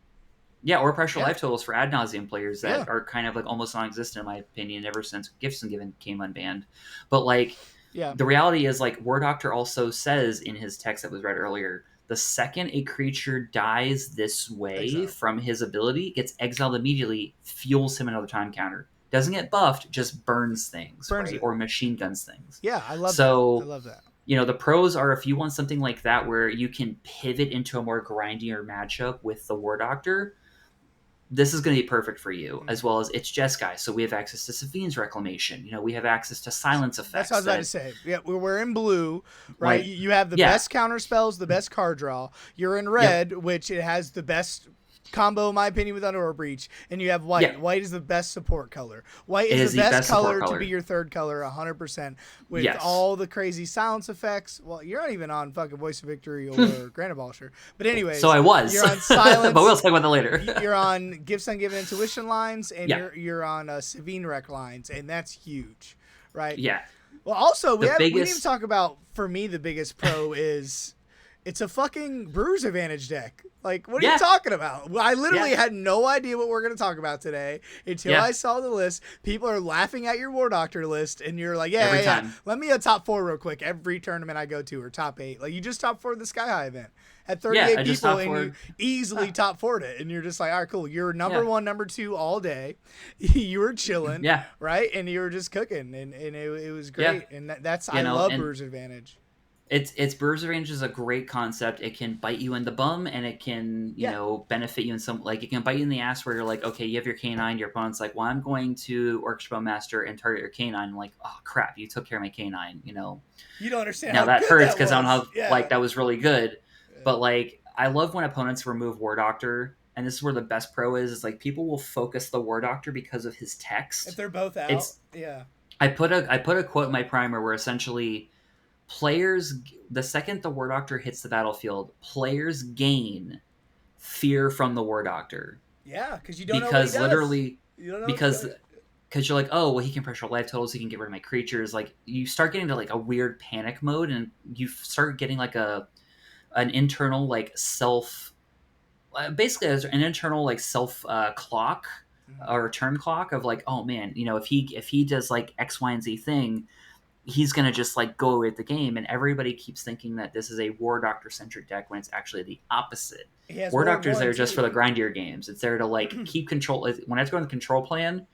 Yeah, or pressure life totals for ad nauseum players that are kind of like almost non-existent in my opinion ever since Gifts and Given came unbanned. But like, the reality is like War Doctor also says in his text that was read earlier, the second a creature dies this way from his ability, gets exiled immediately, fuels him another time counter. Doesn't get buffed, just burns things, right? Or machine guns things. Yeah, I love that. I love that. The pros are if you want something like that where you can pivot into a more grindier matchup with the War Doctor, this is going to be perfect for you, as well as it's jeskai. So we have access to Safine's Reclamation. We have access to silence effects. That's what I was about to say. Yeah, we're in blue, right? Like, you have the best counter spells, the best card draw. You're in red, which it has the best combo, in my opinion, with Underworld Breach. And you have white. Yeah. White is the best support color. White is the best color to be your third color, 100%. With all the crazy silence effects. Well, you're not even on fucking Voice of Victory or Grand Abolisher. But anyways. So I was. You're on silence. But we'll talk about that later. You're on Gifts Ungiven Intuition lines, and you're on Savine Rec lines. And that's huge, right? Yeah. Well, also, we didn't even talk about, for me, the biggest pro is it's a fucking Brewer's Advantage deck. Like, what are you talking about? I literally had no idea what we're going to talk about today until I saw the list. People are laughing at your War Doctor list, and you're like, every time. Let me a top 4 real quick. Every tournament I go to, or top 8. Like, you just top 4 the Sky High event. Had 38 people, and you easily top 4'd it. And you're just like, all right, cool. You're number 1, number 2 all day. You were chilling, right? And you were just cooking, and it was great. Yeah. And that's I love Brewer's Advantage. It's Brewer's Advantage is a great concept. It can bite you in the bum, and it can benefit you in some, like, it can bite you in the ass where you're like, okay, you have your K9, your opponent's like, well, I'm going to Orchestra Master and target your K9. I'm like, oh crap, you took care of my K9. You don't understand. Now how that good hurts that because I don't was. have like that was really good, but like I love when opponents remove War Doctor. And this is where the best pro is like people will focus the War Doctor because of his text. If they're both out, I put a quote in my primer where essentially players, the second the War Doctor hits the battlefield, players gain fear from the War Doctor. Yeah, because you don't know what he Because does. literally, You don't know what he's because doing. because you're like, oh well, he can pressure life totals, he can get rid of my creatures. Like you start getting to like a weird panic mode, and you start getting like an internal like self, basically as an internal like self clock Mhm. or turn clock of like, oh man, if he does like X, Y, and Z thing, he's gonna just like go away with the game, and everybody keeps thinking that this is a War Doctor centric deck when it's actually the opposite. He has War Ward Doctor's One there just for too. the grindier games. It's there to like keep control. When I have to go in the control plan,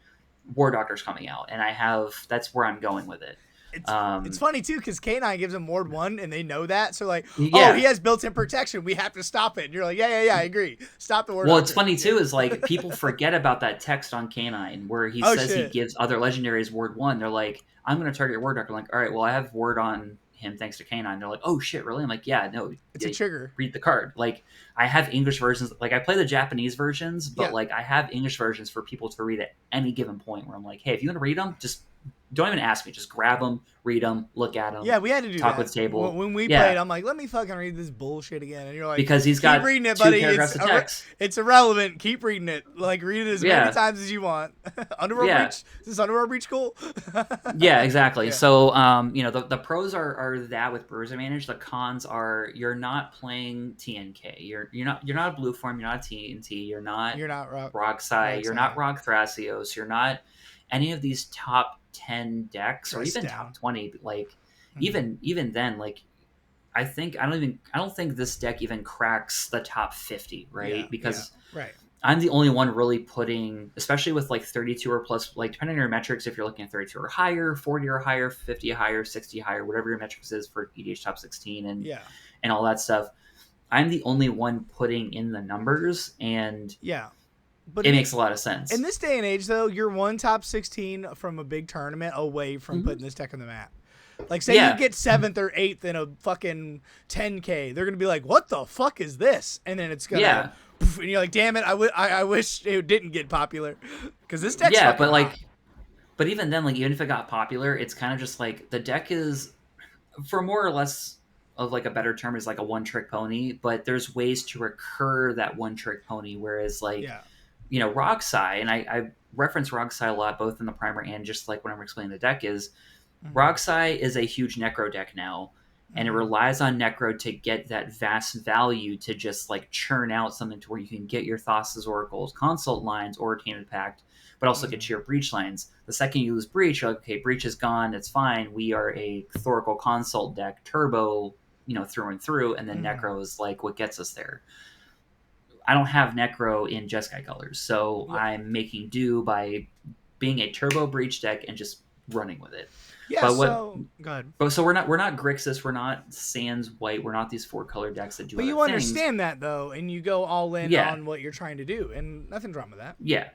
War Doctor's coming out, and that's where I'm going with it. It's funny too because K9 gives him Ward 1 and they know that, so like, oh, he Yeah. has built-in protection, we have to stop it, and you're like, yeah, I agree, stop the Ward Well, it's Doctor. funny Yeah. too, is like people forget about that text on Canine where he Oh says he shit. gives other legendaries Word 1. They're like, I'm going to target Word Doctor. I'm like, all right, well, I have Word on him thanks to Canine. They're like, oh shit, really? I'm like, yeah, no, It's a trigger. read the card. Like, I have English versions. Like, I play the Japanese versions, but Yeah. like, I have English versions for people to read at any given point where I'm like, hey, if you want to read them, just don't even ask me. Just grab them, read them, look at them, Yeah, we had to do talk that with the table. when we played. Yeah, I'm like, let me fucking read this bullshit again, and you're like, because he's keep got reading it, 2 buddy. paragraphs of text. It's irrelevant. Keep reading it. Like, read it as many Yeah. times as you want. Underworld Yeah. Breach. Is this Underworld Breach cool? Yeah, exactly. Yeah. So, the pros are that with Brewers Advantage. The cons are you're not playing TNK. You're not a blue form. You're not a TNT. You're not You're not Rog Si. Rog You're Si. not Rog Thrasios. You're not any of these top 10 decks or Dress even down. top 20. Like Mhm. even then, like I don't think this deck even cracks the top 50, right? Yeah. Because Right. I'm the only one really putting, especially with like 32 or plus, like depending on your metrics, if you're looking at 32 or higher, 40 or higher, 50 or higher, 60 higher, whatever your metrics is for EDH top 16 Yeah. and all that stuff, I'm the only one putting in the numbers, and Yeah. But it makes a lot of sense. in this day and age, though, you're one top 16 from a big tournament away from Mm-hmm. putting this deck on the map. Like, say Yeah. you get 7th or 8th in a fucking 10K, they're gonna be like, "What the fuck is this?" And then it's gonna, Yeah. and you're like, "Damn it! I wish it didn't get popular," because this deck's Yeah, fucking but hot. but even then, like even if it got popular, it's kind of just like the deck is, for more or less of like a better term, is like a one trick pony, but there's ways to recur that one trick pony. Whereas like, Yeah. Rog Si, and I reference Rog Si a lot, both in the primer and just like when I'm explaining the deck, is Mhm. Rog Si is a huge Necro deck now, and it Mhm. relies on Necro to get that vast value to just like churn out something to where you can get your Thassa's Oracles, Consult lines, or Tainted Pact, but also get Mhm. your Breach lines. The second you lose Breach, you're like, okay, Breach is gone, it's fine. We are a Thoracle Consult deck, turbo, through and through, and then Mhm. Necro is like what gets us there. I don't have Necro in Jeskai colors, so Yeah. I'm making do by being a turbo Breach deck and just running with it. Yeah. But what So go ahead. But so we're not Grixis, we're not Sans White, we're not these 4 color decks that do But other you things. understand that though, and you go all in Yeah, on what you're trying to do, and nothing wrong with that. yeah.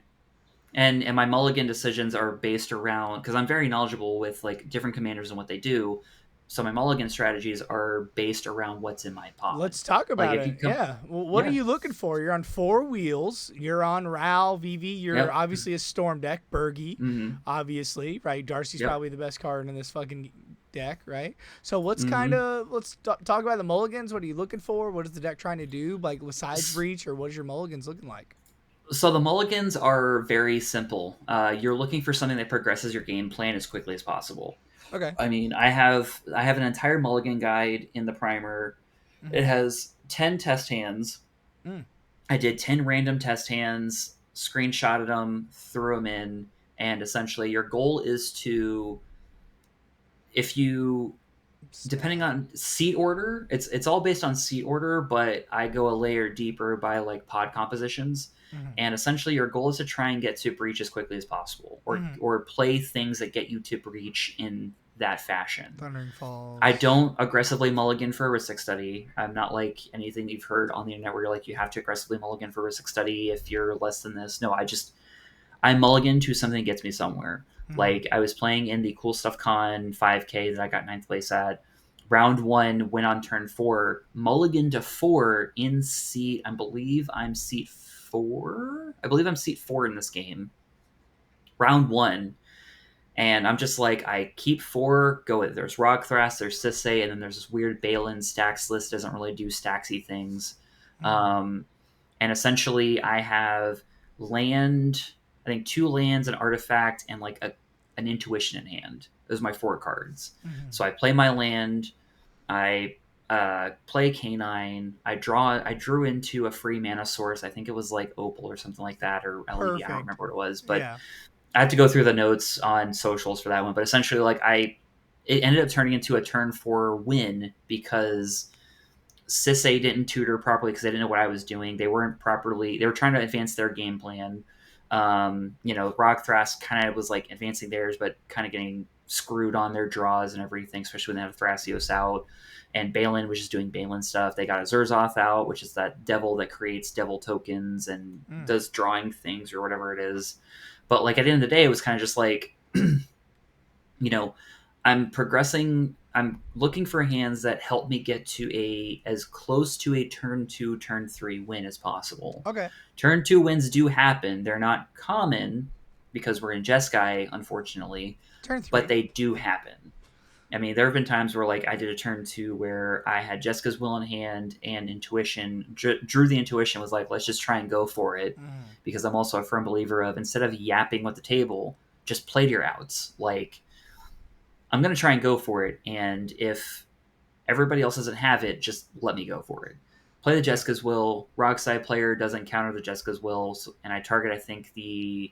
And my mulligan decisions are based around, because I'm very knowledgeable with like different commanders and what they do. So my mulligan strategies are based around what's in my pod. Let's talk Like about if you it. come, Yeah. Well, what are yeah, you looking for? You're on 4 wheels. You're on Ral, Vivi. You're yep, obviously a Storm deck. Bergie, mm-hmm, obviously, right? Darcy's yep, probably the best card in this fucking deck, right? So what's mm-hmm. let's talk about the mulligans. What are you looking for? What is the deck trying to do? Like besides Breach, or what is your mulligans looking like? So the mulligans are very simple. You're looking for something that progresses your game plan as quickly as possible. Okay. I mean, I have an entire mulligan guide in the primer. It Mm-hmm. has 10 test hands. Mm. I did 10 random test hands, screenshotted them, threw them in, and essentially your goal is to, if you, depending on seat order, it's all based on seat order, but I go a layer deeper by like pod compositions. Mm-hmm. And essentially your goal is to try and get to breach as quickly as possible, or Mm-hmm. or play things that get you to breach in that fashion. Thundering Falls. I don't aggressively mulligan for a Ristic study. I'm not like anything you've heard on the internet where you're like, you have to aggressively mulligan for a Ristic study if you're less than this. No, I mulligan to something that gets me somewhere. Mm-hmm. Like I was playing in the Cool Stuff Con 5K that I got 9th place at. Round 1 went on turn 4, mulligan to 4 in seat. I believe I'm seat 4. I believe I'm seat 4 in this game. Round 1. And I'm just like, I keep 4, go with, there's Rog Thras, there's Sisay, and then there's this weird Balin stacks list, doesn't really do stacksy things. Mm. And essentially I have land, I think 2 lands, an artifact, and like an intuition in hand. Those are my 4 cards. Mm-hmm. So I play my land, I play Canine, I drew into a free mana source. I think it was like Opal or something like that, or LED, I don't Perfect. remember what it was, but Yeah. I had to go through the notes on socials for that one. But essentially, like it ended up turning into a turn 4 win because Sisay didn't tutor properly because they didn't know what I was doing. They weren't properly. They were trying to advance their game plan. Rock Thras kind of was like advancing theirs, but kind of getting screwed on their draws and everything, especially when they had Thrasios out. And Balin was just doing Balin stuff. They got a Zerzoth out, which is that devil that creates devil tokens and Mm. does drawing things or whatever it is. But like at the end of the day, it was kind of just like, you know, I'm progressing. I'm looking for hands that help me get to a as close to a turn 2, turn 3 win as possible. Okay. Turn 2 wins do happen. They're not common because we're in Jeskai, unfortunately, Turn but 3. they do happen. I mean, there have been times where like I did a turn 2 where I had Jessica's Will in hand and intuition, drew the intuition, was like, let's just try and go for it, Mm. because I'm also a firm believer of, instead of yapping with the table, just play to your outs. Like, I'm going to try and go for it. And if everybody else doesn't have it, just let me go for it. Play the Yeah. Jessica's Will. Rog Si player doesn't counter the Jessica's Will. And I target, I think, the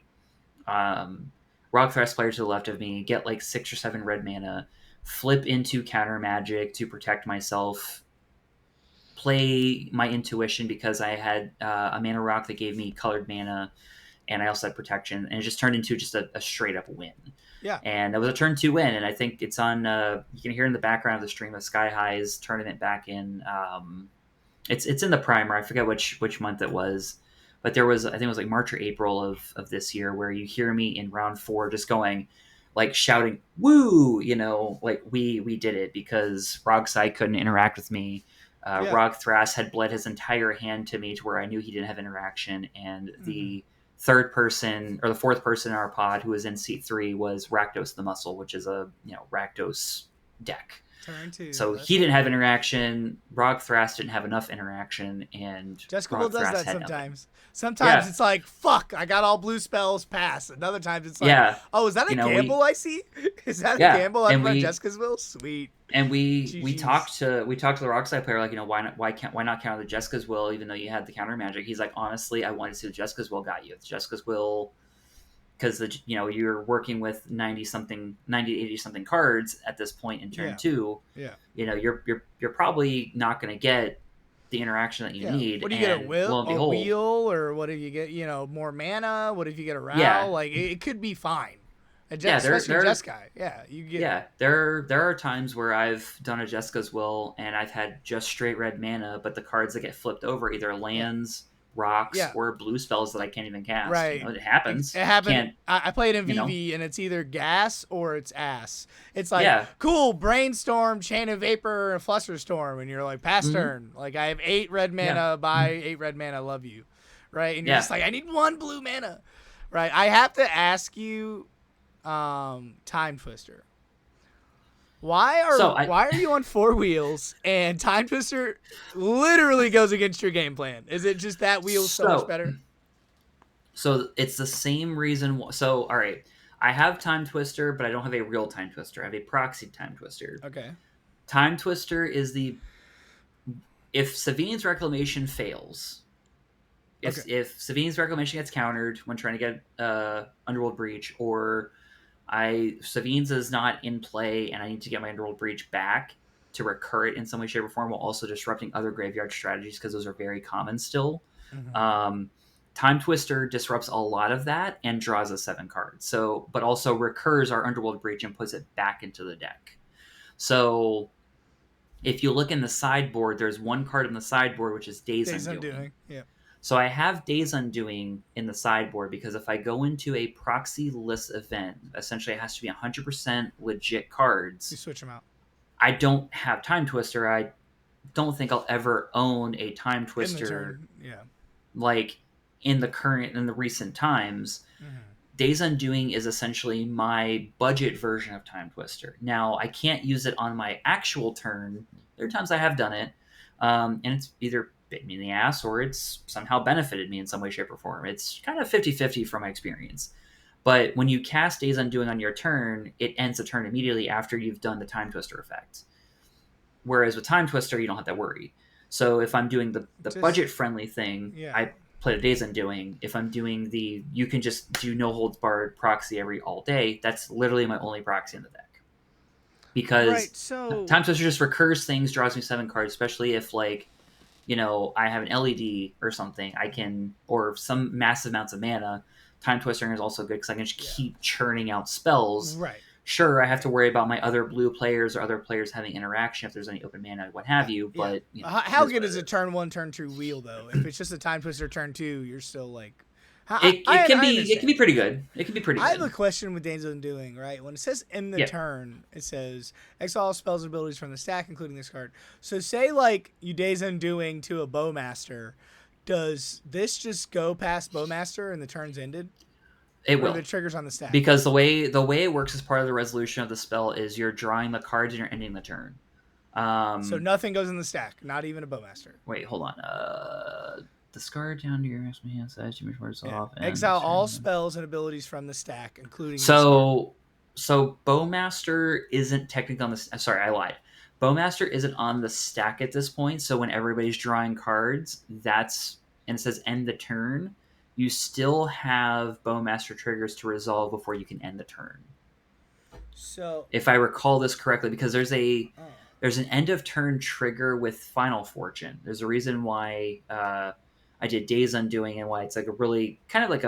Rog Thrust player to the left of me, get like 6 or 7 red mana, flip into counter magic to protect myself, play my intuition because I had a mana rock that gave me colored mana, and I also had protection, and it just turned into just a straight up win. Yeah. And that was a turn 2 win, and I think it's on. You can hear in the background of the stream of Sky High's tournament back in. It's in the primer. I forget which month it was, but there was, I think it was like March or April of this year, where you hear me in round 4 just going, like shouting "woo," like we did it, because Rog Si couldn't interact with me. Yeah. Rog Thras had bled his entire hand to me to where I knew he didn't have interaction, and Mm-hmm. the third person or the fourth person in our pod who was in seat 3 was Rakdos the Muscle, which is a Rakdos deck. Turn 2. So Let's he didn't go. have interaction. Rog Thras didn't have enough interaction, and Jessica Will Rog does Thras that had nothing. sometimes. Sometimes Yeah, it's like, fuck, I got all blue spells, pass. And other times it's like, yeah, oh, is that a gamble we I see? Is that a yeah, gamble I and put on we Jessica's Will? Sweet. and we GG's. talked to the Rockside player, like, why not counter the Jessica's Will even though you had the counter magic? He's like, honestly, I wanted to see the Jessica's Will got you. It's Jessica's Will, because you're working with 90 to 80 something cards at this point in turn Yeah. 2. Yeah. You're probably not going to get the interaction that you Yeah. need, What do you get? and lo and A behold, wheel, or what if you get? More mana. What if you get a Ral? yeah, Like it could be fine. yeah, Especially Jeskai. Yeah, you get. yeah, there are times where I've done a Jessica's Will and I've had just straight red mana, but the cards that get flipped over either Yeah. lands, rocks, Yeah. or blue spells that I can't even cast. Right. It It happens. happened. Can't I played in you know? VV, and it's either gas or it's ass. It's like, Yeah. cool, brainstorm, chain of vapor, and flusterstorm, and you're like, pass Hmm. turn. Like, I have 8 red Yeah. mana, buy 8 red mana, love you. Right? And you're Yeah. just like, I need 1 blue mana. Right? I have to ask you, Time Twister. So Why are you on 4 wheels and Time Twister literally goes against your game plan? Is it just that wheel's so much so better? so it's the same reason. So all right, I have Time Twister, but I don't have a real Time Twister. I have a proxy Time Twister. Okay. Time Twister is the if Savine's Reclamation fails, Okay. if Savine's Reclamation gets countered when trying to get Underworld Breach, or Savine's is not in play and I need to get my Underworld Breach back to recur it in some way, shape, or form, while also disrupting other graveyard strategies, because those are very common still. Mm-hmm. Time Twister disrupts a lot of that and draws us 7 cards. So, but also recurs our Underworld Breach and puts it back into the deck. So, if you look in the sideboard, there's one card in the sideboard which is Days Undoing. Yeah. So I have Days Undoing in the sideboard because if I go into a proxy-less event, essentially it has to be 100% legit You cards. switch them out. I don't have Time Twister. I don't think I'll ever own a Time In the Twister turn. Yeah. like in the recent times. Mm-hmm. Days Undoing is essentially my budget version of Time Twister. Now, I can't use it on my actual turn. There are times I have done it, and it's either bit me in the ass or it's somehow benefited me in some way, shape, or form. It's kind of 50-50 from my experience. But when you cast Days Undoing on your turn, it ends the turn immediately after you've done the Time Twister effect. Whereas with Time Twister, you don't have that worry. So if I'm doing the budget-friendly thing, yeah. I play the Days Undoing. If I'm doing you can just do no holds barred proxy all day, that's literally my only proxy in the deck. Because Time Twister just recurs things, draws me 7 cards, especially if like, I have an LED or something, or some massive amounts of mana. Time Twister is also good because I can just keep churning out spells. Right. Sure, I have to worry about my other blue players or other players having interaction if there's any open mana, what have you. But how good is a turn 1, turn 2 wheel though? If it's just a Time Twister turn 2, you're still like. It can be pretty good. It can be pretty good. I have a question with Days Undoing, right? When it says in the turn, it says exile all spells and abilities from the stack, including this card. So say like you Days Undoing to a Bowmaster, does this just go past Bowmaster and the turn's ended? It will. The triggers on the stack. Because the way it works as part of the resolution of the spell is you're drawing the cards and you're ending the turn. So nothing goes in the stack, not even a Bowmaster. Wait, hold on. Discard down to your maximum hand size, you words off. And exile all spells and abilities from the stack, including. So Bowmaster isn't technically on the. Sorry, I lied. Bowmaster isn't on the stack at this point. So when everybody's drawing cards, and it says end the turn, you still have Bowmaster triggers to resolve before you can end the turn. So if I recall this correctly, because there's an end of turn trigger with Final Fortune. There's a reason why I did Days Undoing and why it's like a really kind of like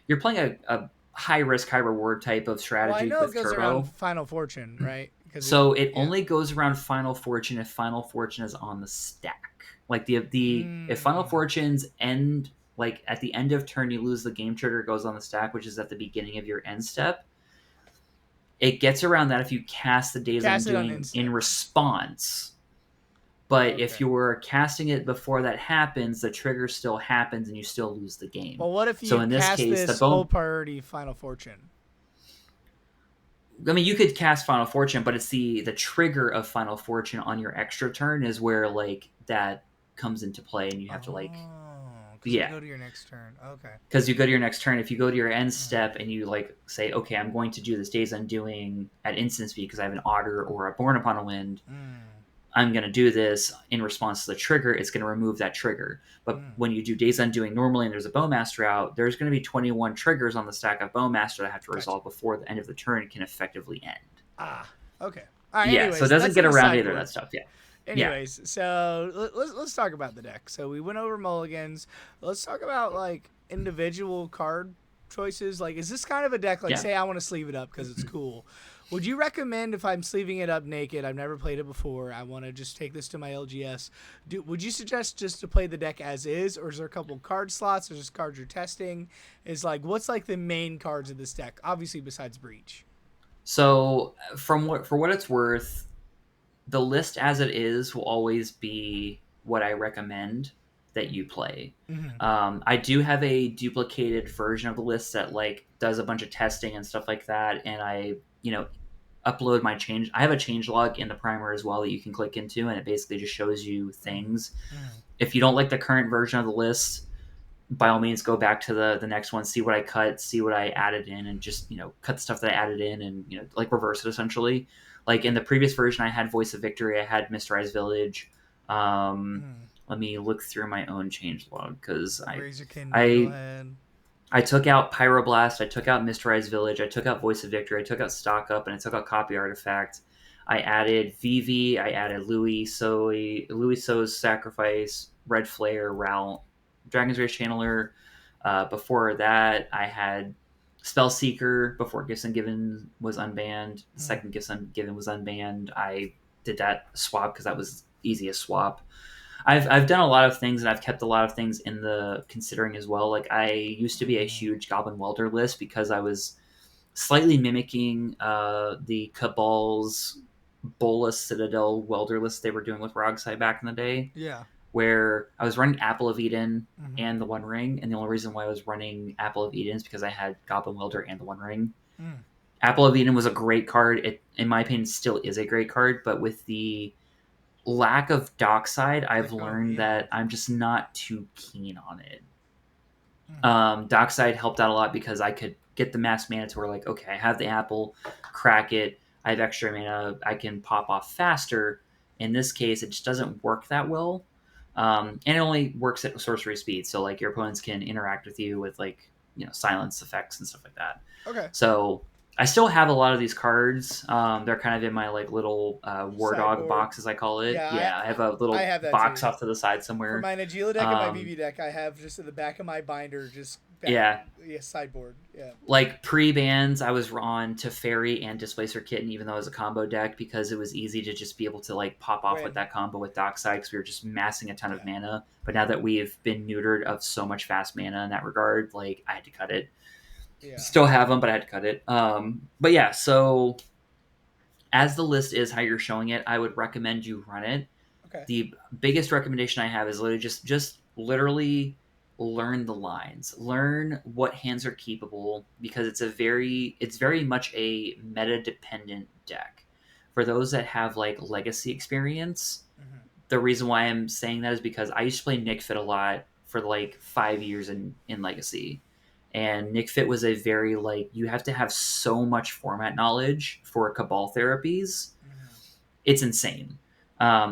you're playing a high risk, high reward type of strategy. Well, I know with it goes Turbo. around Final Fortune, right? So it only goes around Final Fortune if Final Fortune is on the stack. Like if Final Fortunes end like at the end of turn, you lose the game trigger goes on the stack, which is at the beginning of your end step. It gets around that if you cast the Days Undoing in response. But if you were casting it before that happens, the trigger still happens and you still lose the game. Well, what if you cast this whole priority Final Fortune? I mean, you could cast Final Fortune, but it's the trigger of Final Fortune on your extra turn is where like that comes into play, and you have to like. You go to your next turn. Okay. Because you go to your next turn. If you go to your end step and you like say, okay, I'm going to do this Days Undoing at instant speed because I have an Otter or a Born Upon a Wind. I'm going to do this in response to the trigger. It's going to remove that trigger. But when you do Days Undoing normally and there's a Bowmaster out, there's going to be 21 triggers on the stack of Bowmaster that have to resolve before the end of the turn can effectively end. Okay. All right, anyways, so it doesn't get around either of that stuff. Yeah. Anyways, so let's talk about the deck. So we went over mulligans. Let's talk about like individual card choices. Like, is this kind of a deck like say I want to sleeve it up because it's cool? Would you recommend if I'm sleeving it up naked? I've never played it before. I want to just take this to my LGS. Would you suggest just to play the deck as is, or is there a couple card slots, or just cards you're testing? What's like the main cards of this deck? Obviously, besides Breach. So for what it's worth. The list as it is will always be what I recommend that you play. I do have a duplicated version of the list that like does a bunch of testing and stuff like that, and I upload my change. I have a change log in the primer as well that you can click into, and it basically just shows you things. If you don't like the current version of the list, by all means go back to the next one, see what I cut, see what I added in, and just cut the stuff that I added in, and like reverse it essentially. Like in the previous version, I had Voice of Victory, I had Mysterized Village. Let me look through my own changelog because I took out Pyroblast, I took out Mysterized Village, I took out Voice of Victory, I took out Stock Up, and I took out Copy Artifact. I added Vivi, I added Louis So's Sacrifice, Red Flare, Route, Dragon's Rage Channeler. Before that, I had Spellseeker before Gifts Ungiven was unbanned. The second Gifts Ungiven was unbanned. I did that swap because that was the easiest swap. I've done a lot of things, and I've kept a lot of things in the considering as well. Like I used to be a huge Goblin Welder list because I was slightly mimicking the Cabal's Bolas Citadel Welder list they were doing with Rog Si back in the day. Yeah. where I was running Apple of Eden Mm-hmm. and the One Ring, and the only reason why I was running Apple of Eden is because I had Goblin Welder and the One Ring. Mm. Apple of Eden was a great card. It, in my opinion, still is a great card, but with the lack of Dockside, I've Oh, learned yeah. that I'm just not too keen on it. Mm. Dockside helped out a lot because I could get the mass mana to where, like, okay, I have the apple, crack it, I have extra mana, I can pop off faster. In this case, it just doesn't work that well. And it only works at sorcery speed, so like your opponents can interact with you with like silence effects and stuff like that. Okay. So I still have a lot of these cards. They're kind of in my like little War Dog Sideboard. box, as I call it. Yeah, Yeah, I have a I little have that box too. off to the side For somewhere. my Nagila deck and my Um, BB deck, I have just at the back of my binder, just back, yeah, yeah, sideboard. Yeah. like pre-bans, I was on Teferi and Displacer Kitten, even though it was a combo deck, because it was easy to just be able to like pop off with When, that combo with Dockside because we were just massing a ton of yeah, mana. But now that we've been neutered of so much fast mana in that regard, like I had to cut it. yeah. Still have them, but I had to cut it. But yeah, so as the list is how you're showing it, I would recommend you run it. Okay. The biggest recommendation I have is literally just literally learn the lines, learn what hands are keepable, because it's very much a meta dependent deck. For those that have like legacy experience, Mm-hmm. the reason why I'm saying that is because I used to play Nick Fit a lot for like 5 years in legacy. And Nick Fit was a very like, you have to have so much format knowledge for Cabal therapies. Mm-hmm. It's insane.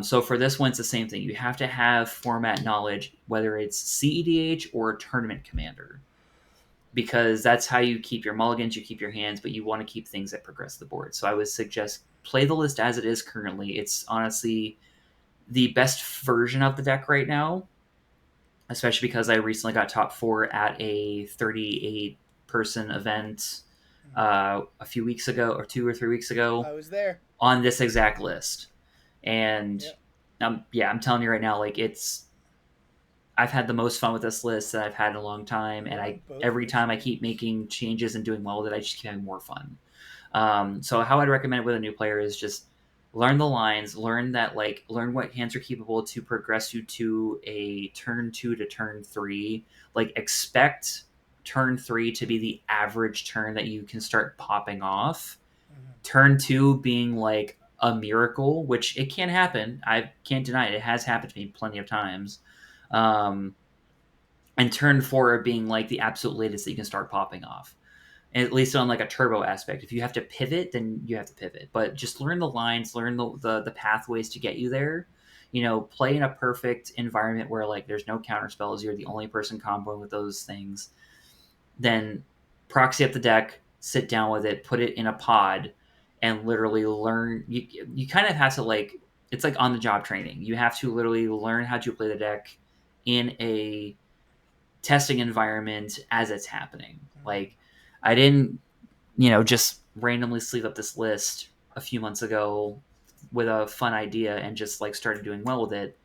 So for this one, it's the same thing. You have to have format knowledge, whether it's CEDH or Tournament Commander, because that's how you keep your mulligans, you keep your hands, but you want to keep things that progress the board. So I would suggest play the list as it is currently. It's honestly the best version of the deck right now, especially because I recently got top 4 at a 38 person event Mm-hmm. a few weeks ago, or 2 or 3 weeks ago, I was there. on this exact list. And Yep. yeah, I'm telling you right now, like I've had the most fun with this list that I've had in a long time, We're and on I both every lists, time I man. keep making changes and doing well with it, I just keep having more fun. So how I'd recommend it with a new player is just learn the lines, learn what hands are capable to progress you to a turn 2 to turn 3. Like expect turn 3 to be the average turn that you can start popping off. Mm-hmm. Turn 2 being like a miracle, which it can happen. I can't deny it. It has happened to me plenty of times. Um, and turn 4 being like the absolute latest that you can start popping off, at least on like a turbo aspect. If you have to pivot, then you have to pivot, but just learn the lines, learn the pathways to get you there. Play in a perfect environment where like there's no counter spells, you're the only person comboing with those things. Then proxy up the deck, sit down with it, put it in a pod, and literally learn. You kind of have to like, it's like on the job training. You have to literally learn how to play the deck in a testing environment as it's happening. Mm-hmm. Like I didn't, just randomly sleeve up this list a few months ago with a fun idea and just like started doing well with it.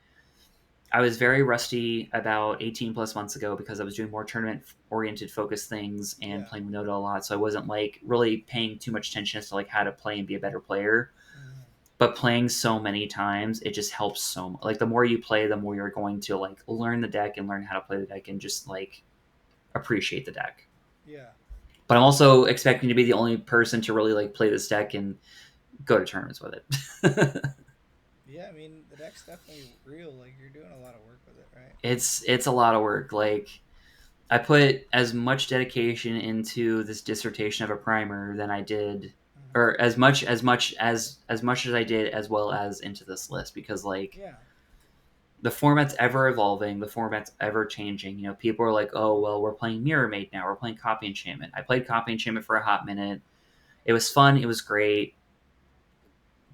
I was very rusty about 18 plus months ago because I was doing more tournament oriented focused things and Yeah. playing with Noda a lot. So I wasn't like really paying too much attention as to like how to play and be a better player. Mm-hmm. But playing so many times, it just helps so much. Like the more you play, the more you're going to like learn the deck and learn how to play the deck and just like appreciate the deck. Yeah. But I'm also expecting to be the only person to really like play this deck and go to tournaments with it. Yeah, I mean, the deck's definitely real. Like, you're doing a lot of work with it, right? It's a lot of work. Like I put as much dedication into this dissertation of a primer than I did, Mm-hmm. or as much as I did, as well as into this list, because like Yeah. the format's ever evolving, the format's ever changing. People are like, oh well, we're playing Mirror Mate now, we're playing Copy Enchantment. I played Copy Enchantment for a hot minute. It was fun, it was great.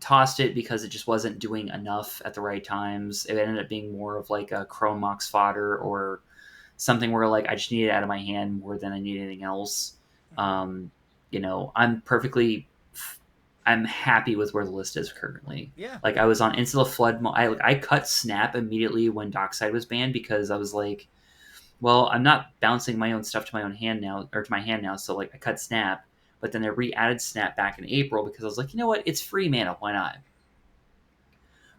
Tossed it because it just wasn't doing enough at the right times. It ended up being more of like a Chrome Mox fodder or something where like I just need it out of my hand more than I need anything else. Mm-hmm. Um, I'm perfectly, I'm happy with where the list is currently. Yeah. Like I was on Into the Flood. I cut Snap immediately when Dockside was banned because I was like, well, I'm not bouncing my own stuff to my own hand now, or to my hand now. So like I cut Snap, but then I re-added Snap back in April because I was like, you know what? It's free mana. Why not?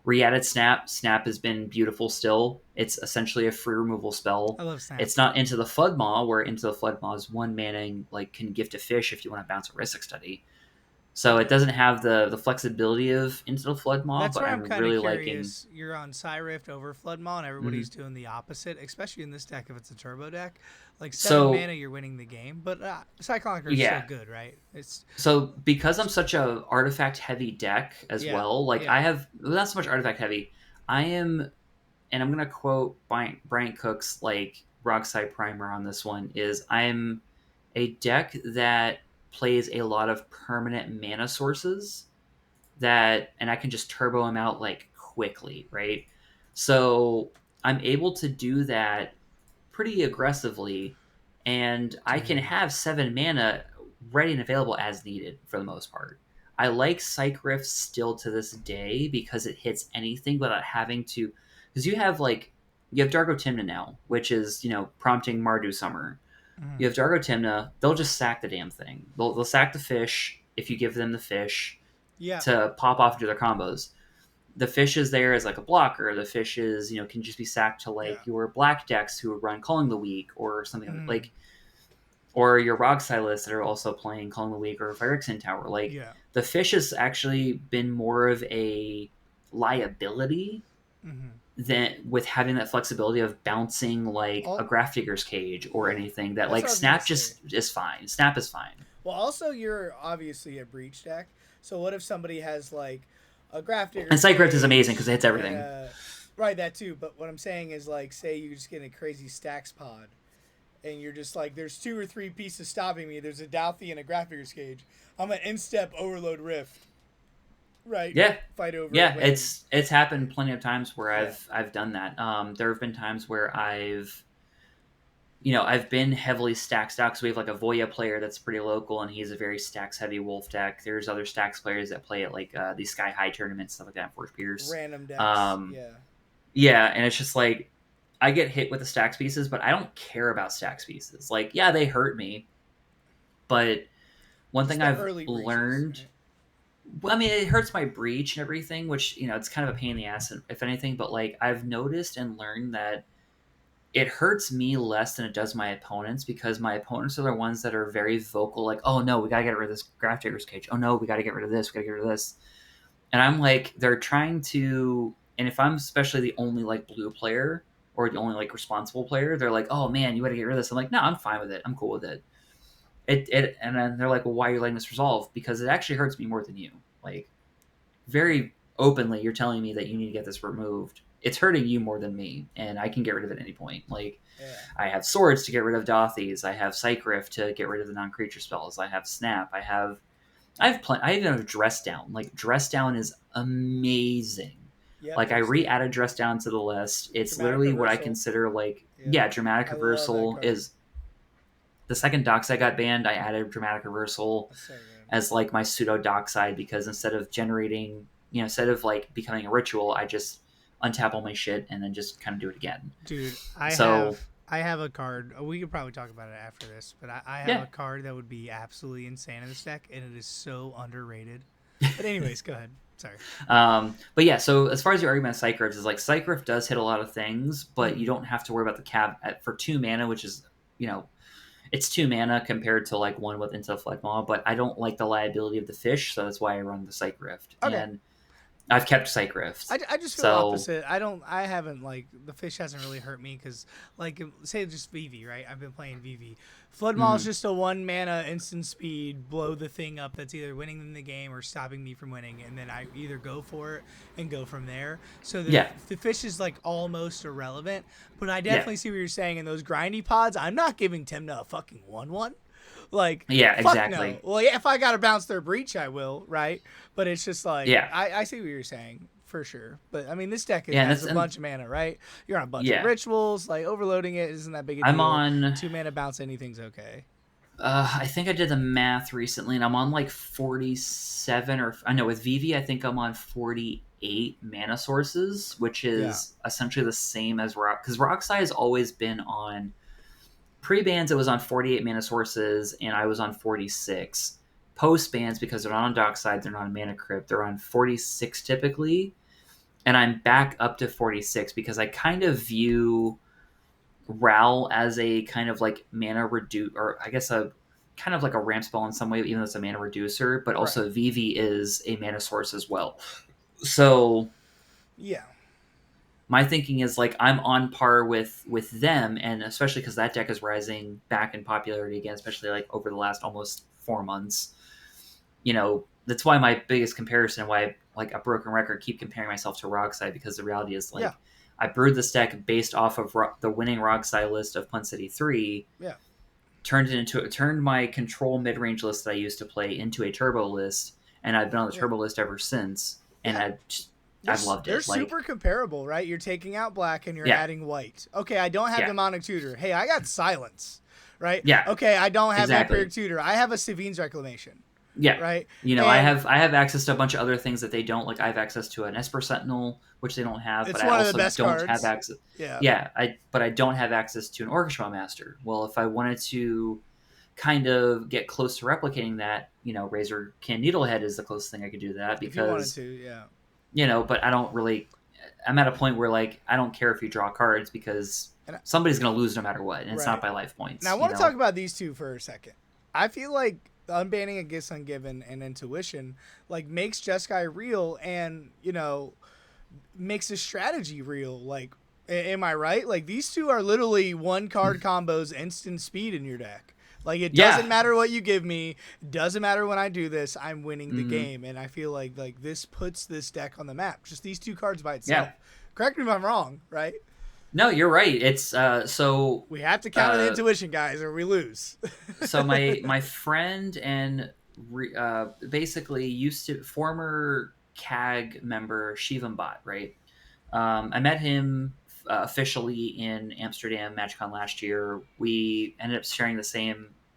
Re-added Snap. Snap has been beautiful still. It's essentially a free removal spell. I love Snap. It's not Into the Flood Maw, where Into the Flood Maw is 1 mana and like can gift a fish if you want to bounce a Rhystic Study. So it doesn't have the flexibility of Into the Flood Maw, That's but where I'm I'm kind really of liking. curious. You're on Rift over Flood Maw, and everybody's doing the opposite, especially in this deck if it's a turbo deck. Like 7 mana, you're winning the game, but Cyclonic is still good, right? It's So because I'm such a artifact heavy deck as well, like I have not so much artifact heavy. I am, and I'm gonna quote Brian Cook's like Rog Si primer on this one is I'm a deck that plays a lot of permanent mana sources that, and I can just turbo them out like quickly, right? So I'm able to do that pretty aggressively, and I can have 7 mana ready and available as needed for the most part. I like Psych Rift still to this day because it hits anything without having to, because you have Dargo Timna now, which is prompting Mardu Summer. You have Dargo Timna, they'll just sack the damn thing. They'll sack the fish if you give them the fish to pop off into their combos. The fish is there as like a blocker. The fish is, can just be sacked to your black decks who run Calling the Weak or something or your Rog Si lists that are also playing Calling the Weak or Phyrexian Tower. The fish has actually been more of a liability than with having that flexibility of bouncing a Grafdigger's Cage or anything that Snap just is fine. Snap is fine. Well, also you're obviously a breach deck. So what if somebody has a Grafdigger? And Psych Rift is amazing because it hits everything. Right, that too. But what I'm saying is say you just get a crazy stacks pod, and you're just there's 2 or 3 pieces stopping me. There's a Douthie and a Grafdigger's Cage. I'm an instep Overload Rift. Right. Yeah. Fight over. Yeah, it's happened plenty of times where I've done that. There have been times where I've been heavily stacked out because we have a Voya player that's pretty local and he's a very stacks heavy wolf deck. There's other stacks players that play at these Sky High tournaments, stuff like that, Forge Pierce. Random decks. Yeah, and it's just I get hit with the stacks pieces, but I don't care about stacks pieces. They hurt me. But one thing I've learned, breaches, right? well, I mean, it hurts my breach and everything, which, it's kind of a pain in the ass, if anything, but I've noticed and learned that it hurts me less than it does my opponents because my opponents are the ones that are very vocal, oh no, we gotta get rid of this Grafdigger's Cage. Oh no, we gotta get rid of this. We gotta get rid of this. And I'm they're trying to, and if I'm especially the only blue player or the only responsible player, they're oh man, you gotta get rid of this. I'm no, I'm fine with it. I'm cool with it. And then they're well, why are you letting this resolve? Because it actually hurts me more than you. Very openly, you're telling me that you need to get this removed. It's hurting you more than me, and I can get rid of it at any point. I have swords to get rid of Dothies. I have Psych Rift to get rid of the non-creature spells. I have Snap. I even have Dress Down. Dress Down is amazing. Yep, I re-added Dress Down to the list. It's literally reversal. What I consider dramatic reversal is the second Dockside got banned. I added dramatic reversal as my pseudo Dockside because instead of generating, instead of becoming a ritual, I just untap all my shit and then just kind of do it again. Dude, I have a card. We could probably talk about it after this, but I have a card that would be absolutely insane in this deck, and it is so underrated. But anyways, go ahead. Sorry. But yeah, so as far as your argument of Psych Rift is Psych Rift does hit a lot of things, but you don't have to worry about the cap for 2 mana, which is, it's 2 mana compared to one with Into the Flood Maw, but I don't like the liability of the fish, so that's why I run the Psych Rift. Okay. And I've kept Psych Rift. I just feel opposite. I haven't the fish hasn't really hurt me because say just VV, right? I've been playing VV. Flood Maw is just a 1 mana instant speed, blow the thing up that's either winning in the game or stopping me from winning, and then I either go for it and go from there. So the fish is almost irrelevant, but I definitely see what you're saying in those grindy pods. I'm not giving Timna a fucking 1/1. Exactly. No. Well, if I gotta bounce their breach, I will, right? But it's just I see what you're saying for sure. But I mean, this deck has a bunch of mana, right? You're on a bunch of rituals, overloading it isn't that big a deal. I'm on 2 mana bounce, anything's okay. I think I did the math recently, and I'm on 47 or I know with VV, I think I'm on 48 mana sources, which is essentially the same as Rog, because Rog Si has always been on. Pre-bans, it was on 48 mana sources, and I was on 46. Post-bans, because they're not on Dockside, they're not on Mana Crypt, they're on 46 typically. and I'm back up to 46 because I kind of view Ral as a kind of like mana reduce, or I guess a kind of like a ramp spell in some way, even though it's a mana reducer, but Right. also Vivi is a mana source as well. So Yeah. my thinking is like I'm on par with them, and especially because that deck is rising back in popularity again, especially like over the last almost 4 months. You know, that's why my biggest comparison, why I, like a broken record, keep comparing myself to Rog Si, because the reality is like Yeah. I brewed this deck based off of the winning Rog Si list of Punt City 3. Yeah. Turned my control mid range list that I used to play into a turbo list, and I've been on the turbo list ever since, and Yeah. I've loved They're it. Like, super comparable, right? You're taking out black and you're yeah, adding white. Okay, I don't have yeah, demonic tutor. Hey, I got silence, right? yeah, Okay, I don't have exactly. vampiric tutor. I have a Savine's reclamation. Yeah, right. You know, And I have access to a bunch of other things that they don't. Like I have access to an Esper Sentinel, which they don't have, it's but I one of the also best don't cards. have access. Yeah. Yeah, but I don't have access to an Orchestra Master. Well, if I wanted to kind of get close to replicating that, you know, Razor Can Needlehead is the closest thing I could do to that, because if you wanted to, yeah. You know, but I don't really. I'm at a point where like I don't care if you draw cards, because somebody's going to lose no matter what, and it's not by life points. Now I want to talk about these two for a second. I feel like unbanning a Gifts Ungiven and Intuition like makes jeskai real, and you know, makes a strategy real. Like, am I right? Like these two are literally one card combos, instant speed in your deck. Like it doesn't matter what you give me, doesn't matter when I do this, I'm winning the game. And I feel like this puts this deck on the map. Just these two cards by itself. Correct me if I'm wrong, right? No, you're right. It's so we have to count the intuition, guys, or we lose. So my friend and basically former CAG member Shivam, right? I met him officially in Amsterdam MagicCon last year. We ended up sharing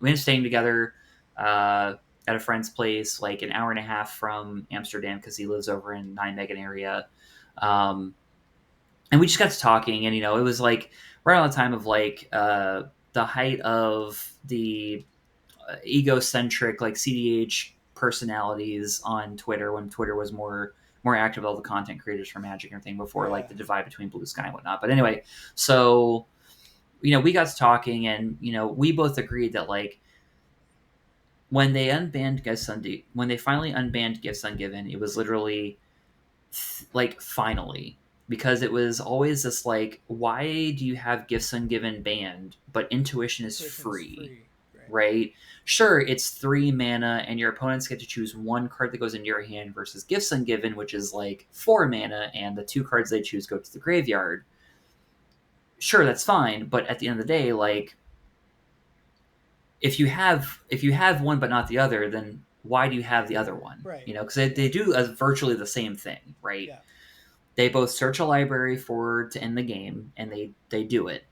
we ended up staying together at a friend's place, like an hour and a half from Amsterdam, because he lives over in Nijmegen area. And we just got to talking, and you know, it was like right on the time of like the height of the egocentric like CDH personalities on Twitter, when Twitter was more active, all the content creators for Magic and everything, before like the divide between Blue Sky and whatnot. But anyway, so you know, we got to talking, and you know, we both agreed that like when they when they finally unbanned Gifts Ungiven, it was literally like finally, because it was always this like, why do you have Gifts Ungiven banned but Intuition is free? Right? Sure, it's 3 mana and your opponents get to choose one card that goes into your hand, versus Gifts Ungiven, which is like 4 mana and the 2 cards they choose go to the graveyard. Sure, that's fine, but at the end of the day, like if you have one but not the other, then why do you have the other one? Right. You know, because they do virtually the same thing, right? Yeah. They both search a library to end the game, and they do it.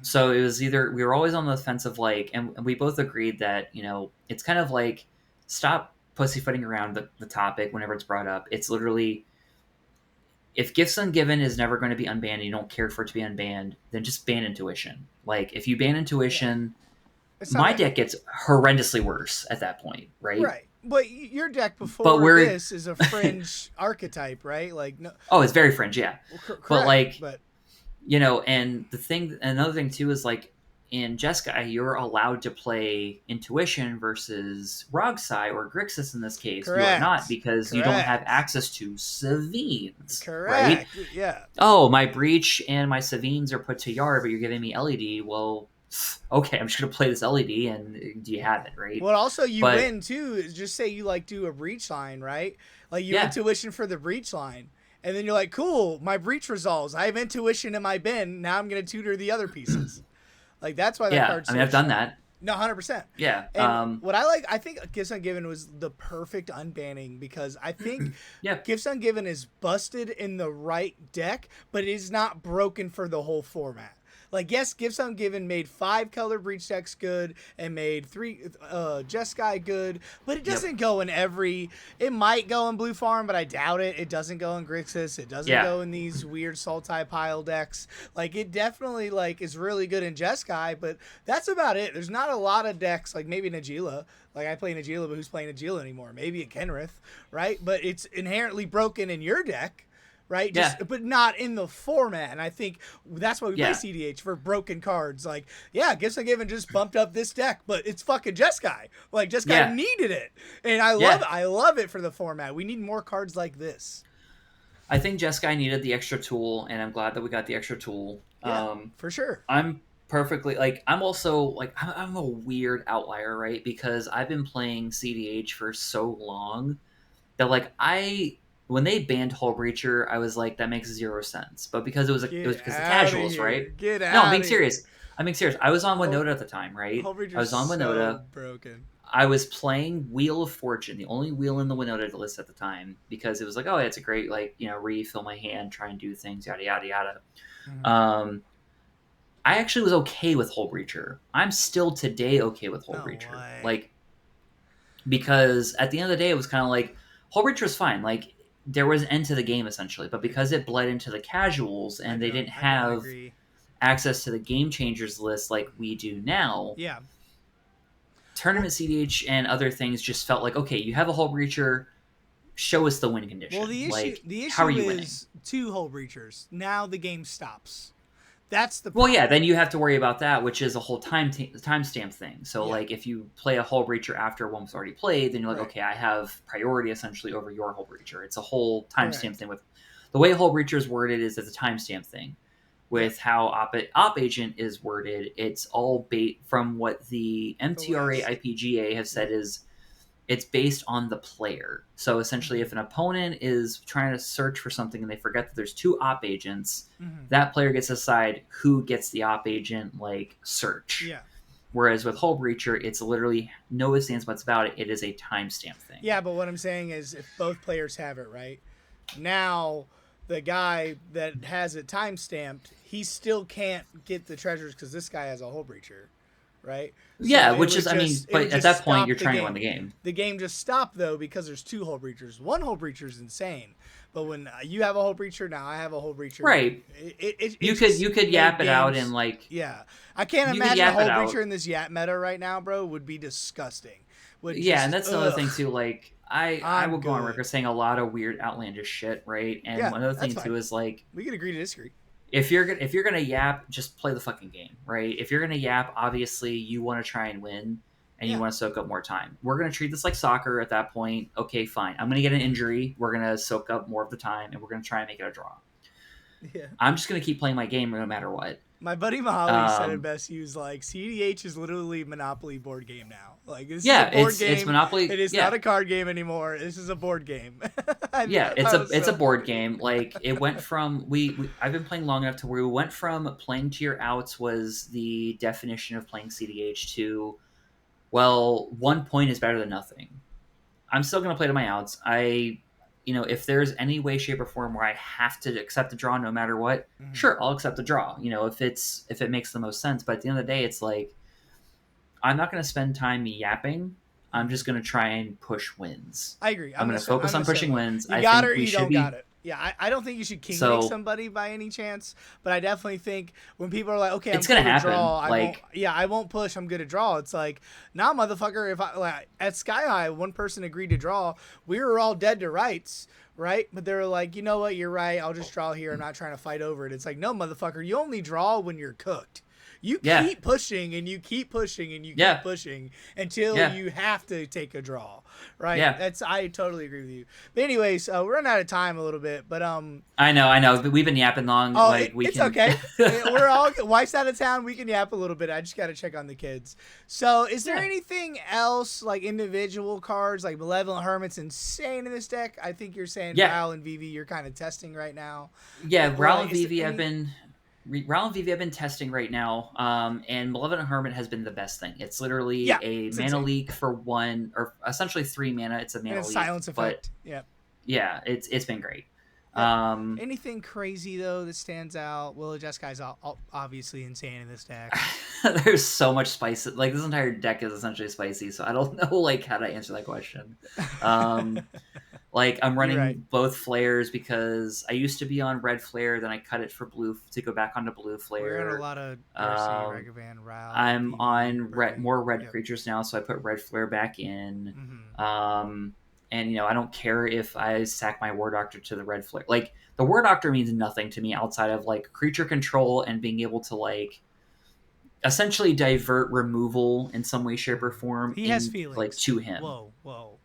So it was either, we were always on the fence of like, and we both agreed that, you know, it's kind of like, stop pussyfooting around the topic whenever it's brought up. It's literally, if Gifts Ungiven is never going to be unbanned and you don't care for it to be unbanned, then just ban Intuition. Like if you ban Intuition, my deck gets horrendously worse at that point, right? Right. But your deck before this is a fringe archetype, right? Like no. Oh, it's very fringe, yeah. Well, correct, but like, you know, and another thing too is like in jeskai, you're allowed to play Intuition versus Rog Si or Grixis in this case. Correct. You are not, because you don't have access to Savines. Correct. Right? Yeah. Oh, my Breach and my Savines are put to Yard, but you're giving me LED. Well, okay, I'm just gonna play this LED, and do you have it, right? Well, also you win too. Just say you like do a breach line, right? Like you Intuition for the breach line, and then you're like, cool, my breach resolves. I have Intuition in my bin. Now I'm gonna tutor the other pieces. Like that's why that card's I mean, I've done that. No, 100%. Yeah. And what I think Gifts Ungiven was the perfect unbanning, because I think Gifts Ungiven is busted in the right deck, but it is not broken for the whole format. Like, yes, Gifts Ungiven made 5 color breach decks good and made 3 jeskai good, but it doesn't go in every. It might go in Blue Farm, but I doubt it. It doesn't go in Grixis. It doesn't go in these weird Sultai pile decks. Like, it definitely like is really good in jeskai, but that's about it. There's not a lot of decks, like maybe Najila. Like, I play Najila, but who's playing Najila anymore? Maybe a Kenrith, right? But it's inherently broken in your deck, right? Yeah. Just but not in the format. And I think that's why we play Yeah. CDH for broken cards. Like, yeah, Gifts Ungiven just bumped up this deck, but it's fucking Jeskai. Like Jeskai Yeah. needed it, and I love Yeah. it. I love it for the format. We need more cards like this. I think jeskai needed the extra tool, and I'm glad that we got the extra tool. Yeah, for sure. I'm perfectly like I'm also like I'm a weird outlier, right? Because I've been playing CDH for so long that like when they banned Hull Breacher, I was like that makes 0 sense. But because it was Get because the out of casuals, here. right? Get No, I'm out being of here. serious. I'm being serious. I was on Hull- Winota at the time, right? Hull I Breacher's was on so Winota. broken. I was playing Wheel of Fortune, the only wheel in the Winota list at the time, because it was like, oh, it's a great refill my hand, try and do things, yada yada yada. Mhm. I actually was okay with Hull Breacher. I'm still today okay with Hull No Breacher. way. Like, because at the end of the day, it was kind of like Hull Breacher was fine. Like, there was an end to the game essentially, but because it bled into the casuals and they didn't I don't have agree. access to the game changers list like we do now, Yeah. tournament CDH and other things just felt like, okay, you have a Hull Breacher, show us the win condition. Well, the issue how are you winning? is 2 Hull Breachers. Now the game stops. That's the Well, problem. yeah, then you have to worry about that, which is a whole timestamp thing. So, Yeah. like, if you play a Hull Breacher after one was already played, then you're like, Right. okay, I have priority essentially over your Hull Breacher. It's a whole timestamp Correct. thing. With the way Hull Breacher is worded is as a timestamp thing. With how Op Agent is worded, it's all from what the MTRA list. IPGA have said is it's based on the player. So essentially, if an opponent is trying to search for something and they forget that there's 2 op agents, that player gets to decide who gets the op agent like search. Yeah. Whereas with Hull Breacher, it's literally no ifs, ands, buts about it. It is a timestamp thing. Yeah, but what I'm saying is if both players have it, right? Now the guy that has it time-stamped, he still can't get the treasures because this guy has a Hull Breacher, right? Yeah, So which is, but at that point, you're trying to win the game. The game just stopped, though, because there's 2 Hull Breachers. 1 Hull Breacher is insane. But when you have a Hull Breacher, now I have a Hull Breacher. Right. You could yap it out and, like... Yeah. I can't imagine a Hull Breacher in this yap meta right now, bro. Would be disgusting. And that's the other thing, too. Like, I will go on good. record saying a lot of weird, outlandish shit, right? And one other thing, too, is, like... We can agree to disagree. If you're gonna yap, just play the fucking game, right? If you're gonna yap, obviously you want to try and win, and you want to soak up more time. We're gonna treat this like soccer at that point. Okay, fine. I'm gonna get an injury. We're gonna soak up more of the time, and we're gonna try and make it a draw. Yeah. I'm just gonna keep playing my game no matter what. My buddy Mahali said it best. He was like, "CDH is literally Monopoly board game now. Like, this is a board game. It's Monopoly. It is not a card game anymore. This is a board game." It's a board game. Like, it went from I've been playing long enough to where we went from playing to your outs was the definition of playing CDH to, well, 1 point is better than nothing. I'm still gonna play to my outs. If there's any way, shape, or form where I have to accept the draw no matter what, sure, I'll accept the draw. If it makes the most sense. But at the end of the day, it's like I'm not going to spend time yapping. I'm just going to try and push wins. I agree. I'm going to focus on pushing wins. You got it or you don't got it. Yeah, I don't think you should king make somebody by any chance, but I definitely think when people are like, okay, I'm going to draw, I won't push, I'm going to draw. It's like, nah, motherfucker, if at Sky High, one person agreed to draw, we were all dead to rights, right? But they were like, you know what, you're right, I'll just draw here, I'm not trying to fight over it. It's like, no, motherfucker, you only draw when you're cooked. You keep pushing and you keep pushing and you keep pushing until you have to take a draw, right? Yeah. I totally agree with you. But anyways, we're running out of time a little bit, but I know. We've been yapping long. It's okay. We're all wife's out of town. We can yap a little bit. I just got to check on the kids. So, is there anything else like individual cards like Malevolent Hermit's insane in this deck? I think you're saying Ral and Vivi you're kind of testing right now. Yeah, Ral and Vivi I've been testing right now, and Malevolent Hermit has been the best thing. It's literally a mana leak for 1, or essentially 3 mana. It's a mana leak. Silence effect. Yeah, it's been great. Anything crazy, though, that stands out? Willow Jeskai's obviously insane in this deck. There's so much spice. Like, this entire deck is essentially spicy, so I don't know, like, how to answer that question. Like, I'm running both flares because I used to be on red flare, then I cut it for blue to go back onto blue flare. We're in a lot of Darcy, Ragavan, Ral. I'm on more red creatures now, so I put red flare back in. and I don't care if I sack my War Doctor to the red flare. Like the War Doctor means nothing to me outside of like creature control and being able to like essentially divert removal in some way, shape, or form He has in like feelings. to him. Whoa.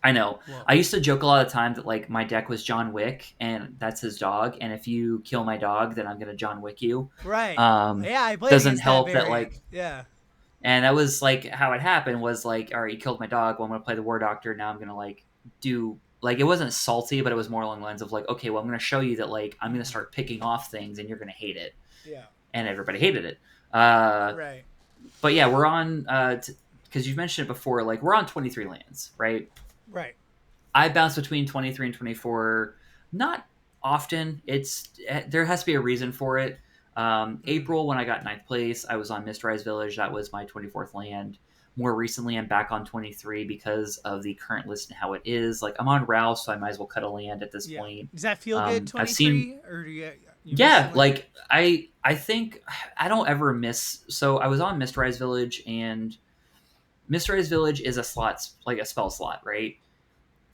I know. Whoa. I used to joke a lot of time that like my deck was John Wick and that's his dog, and if you kill my dog, then I'm gonna John Wick you. Right. Yeah, I played Doesn't against that help that variant. like, Yeah. and that was like how it happened was like, all right, you killed my dog. Well, I'm gonna play the War Doctor. Now I'm gonna like do like, it wasn't salty, but it was more along the lines of like, okay, well, I'm gonna show you that like I'm gonna start picking off things and you're gonna hate it. Yeah. And everybody hated it. Right. But yeah, we're on because you've mentioned it before. Like we're on 23 lands, right? Right. I bounce between 23 and 24. Not often. There has to be a reason for it. April, when I got ninth place, I was on Mysterized Village. That was my 24th land. More recently, I'm back on 23 because of the current list and how it is. Like I'm on Rouse, so I might as well cut a land at this point. Does that feel good? 23, I've seen, or do you yeah, like I think I don't ever miss. So I was on Mysterized Village, and Mysterized Village is a slot, like a spell slot, right?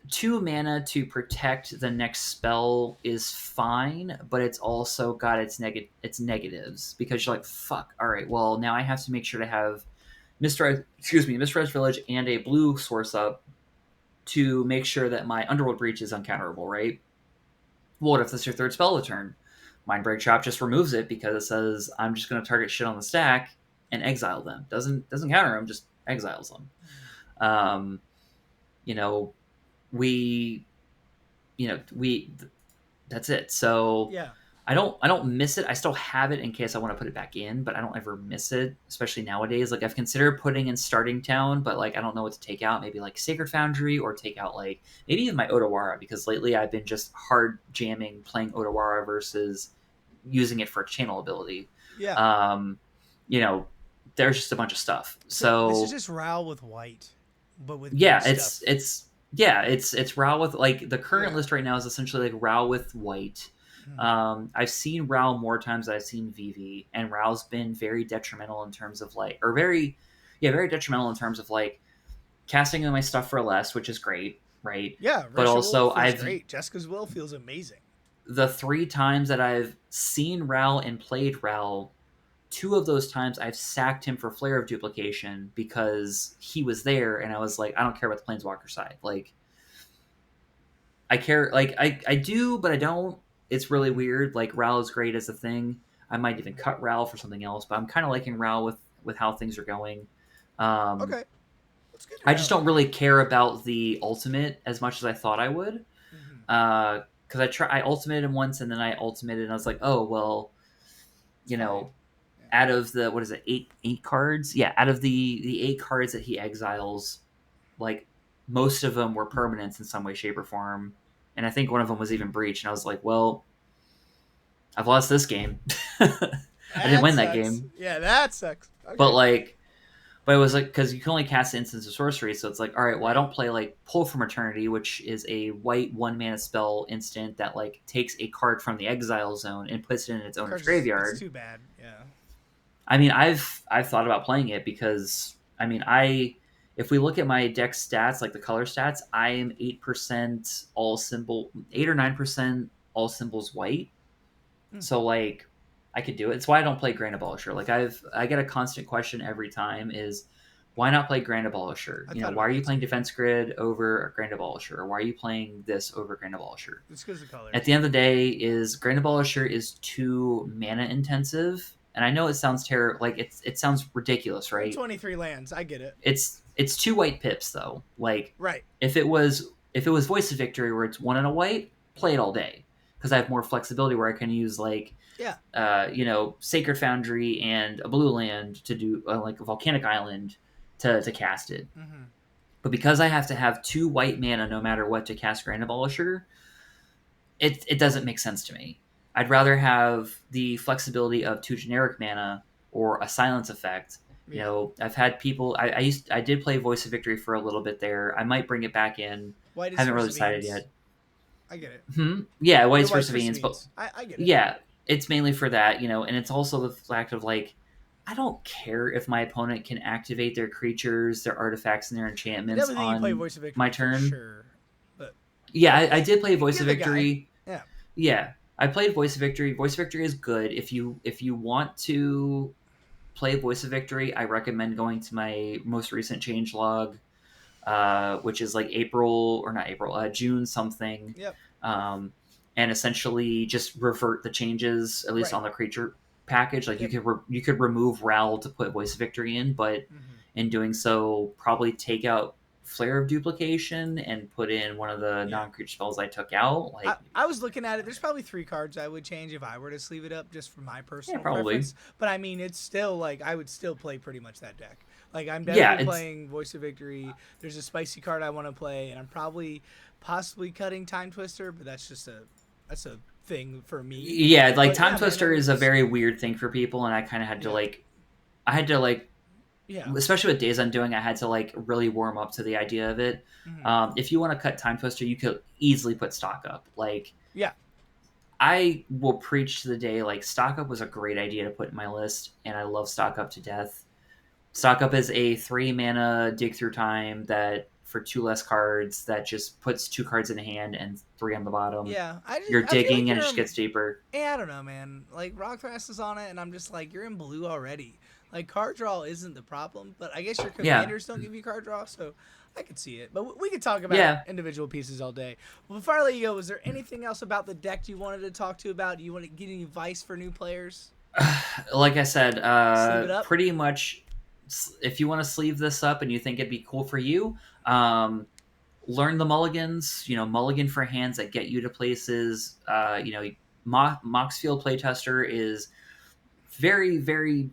2 mana to protect the next spell is fine, but it's also got its negatives, because you're like, fuck, all right, well, now I have to make sure to have Mysterized Village and a blue source up to make sure that my Underworld Breach is uncounterable, right? Well, what if that's your third spell of the turn? Mindbreak Chop just removes it because it says I'm just going to target shit on the stack and exile them. Doesn't counter them, just exiles them. You know, we that's it. So Yeah. I don't miss it. I still have it in case I want to put it back in, but I don't ever miss it, especially nowadays. Like I've considered putting in Starting Town, but like I don't know what to take out. Maybe like Sacred Foundry, or take out like maybe even my Otawara, because lately I've been just hard jamming playing Otawara versus using it for channel ability. Yeah. There's just a bunch of stuff. So this is just Ral with white, but with yeah, good it's stuff. it's Ral with like the current Yeah. list right now is essentially like Ral with white. I've seen Ral more times than I've seen VV, and Ral's been very detrimental in terms of like, or very detrimental in terms of like casting my stuff for less, which is great, right? Yeah, But Russia Will also feels I've great. Jessica's Will feels amazing. the 3 times that I've seen Ral and played Ral, 2 of those times I've sacked him for Flare of Duplication because he was there, and I was like, I don't care about the Planeswalker side. Like, I care, like, I do, but I don't. It's really weird. Like, Ral is great as a thing. I might even cut Ral for something else, but I'm kind of liking Ral with how things are going. Okay. That's good. I just don't really care about the ultimate as much as I thought I would. Because I ultimated him once, and then I ultimated, and I was like, oh, well, out of the, what is it, eight cards? Yeah, out of the 8 cards that he exiles, like, most of them were permanents in some way, shape, or form. And I think one of them was even Breach. And I was like, well, I've lost this game. I didn't win that game. Yeah, that sucks. Okay. But it was like, because you can only cast instants of sorcery, so it's like, all right, well, I don't play like Pull from Eternity, which is a white 1-mana spell instant that like takes a card from the exile zone and puts it in its owner's graveyard. It's too bad. Yeah. I mean, I've thought about playing it because, I mean, if we look at my deck stats, like the color stats, I am 8% all symbol, 8 or 9% all symbols white. So like, I could do it. It's why I don't play Grand Abolisher. Like I get a constant question every time is, why not play Grand Abolisher? Why are you playing Defense Grid over Grand Abolisher? Or why are you playing this over Grand Abolisher? It's because of color. At the end of the day, is Grand Abolisher is too mana intensive. And I know it sounds terrible. Like it sounds ridiculous, right? 23 lands. I get it. It's 2 white pips though. Like, right. If it was Voice of Victory where it's 1 and a white, play it all day, because I have more flexibility where I can use like Sacred Foundry and a blue land to do like a Volcanic Island to cast it. But because I have to have 2 white mana no matter what to cast Grand Abolisher, it doesn't make sense to me. I'd rather have the flexibility of 2 generic mana or a silence effect. I've had people. I did play Voice of Victory for a little bit there. I might bring it back in. Haven't really decided yet. I get it. Yeah, White's Perseverance, but I get it. Yeah, it's mainly for that, and it's also the fact of like, I don't care if my opponent can activate their creatures, their artifacts, and their enchantments on my turn. Sure. Yeah, I did play Voice of You're the guy. Victory. Yeah. Yeah, I played Voice of Victory. Voice of Victory is good. If you want to play Voice of Victory, I recommend going to my most recent changelog, which is like April or not April, June something, Yep. um, and essentially just revert the changes at least Right. on the creature package. Like Yep. you could remove Ral to put Voice of Victory in, but Hmm. in doing so, probably take out Flare of Duplication and put in one of the Yeah. non-creature spells I took out. I, Like, I was looking at it. There's probably 3 cards I would change if I were to sleeve it up, just for my yeah, personal probably. preference. But I mean, it's still like I would still play pretty much that deck. Like I'm Yeah, definitely it's playing Voice of Victory. There's a spicy card I want to play, and I'm probably possibly cutting Time Twister, but that's a thing for me. yeah, like But Time yeah, man. I Twister mean, is a it's very weird thing for people, and I kind of had to yeah, like, I had to like, yeah, especially with Days Undoing, I had to like really warm up to the idea of it. hmm If you want to cut Time Twister, you could easily put Stock Up. Like, yeah, I will preach to the day, like, Stock Up was a great idea to put in my list, and I love Stock Up to death. Stock Up is a 3 mana dig through time that for 2 less cards that just puts 2 cards in hand and 3 on the bottom. yeah. You're I feel like digging and it you're just gets deeper. I don't know, man. Like Rockfast is on it, and I'm just like, you're in blue already. Like card draw isn't the problem, but I guess your Yeah, commanders don't give you card draw, so I could see it. But we could talk about yeah. individual pieces all day. Well, before I let you go, was there anything else about the deck you wanted to talk to about? Do you want to get any advice for new players? Like I said, Sleeve it up. pretty much, if you want to sleeve this up and you think it'd be cool for you, um, learn the mulligans. You know, mulligan for hands that get you to places. Moxfield playtester is very, very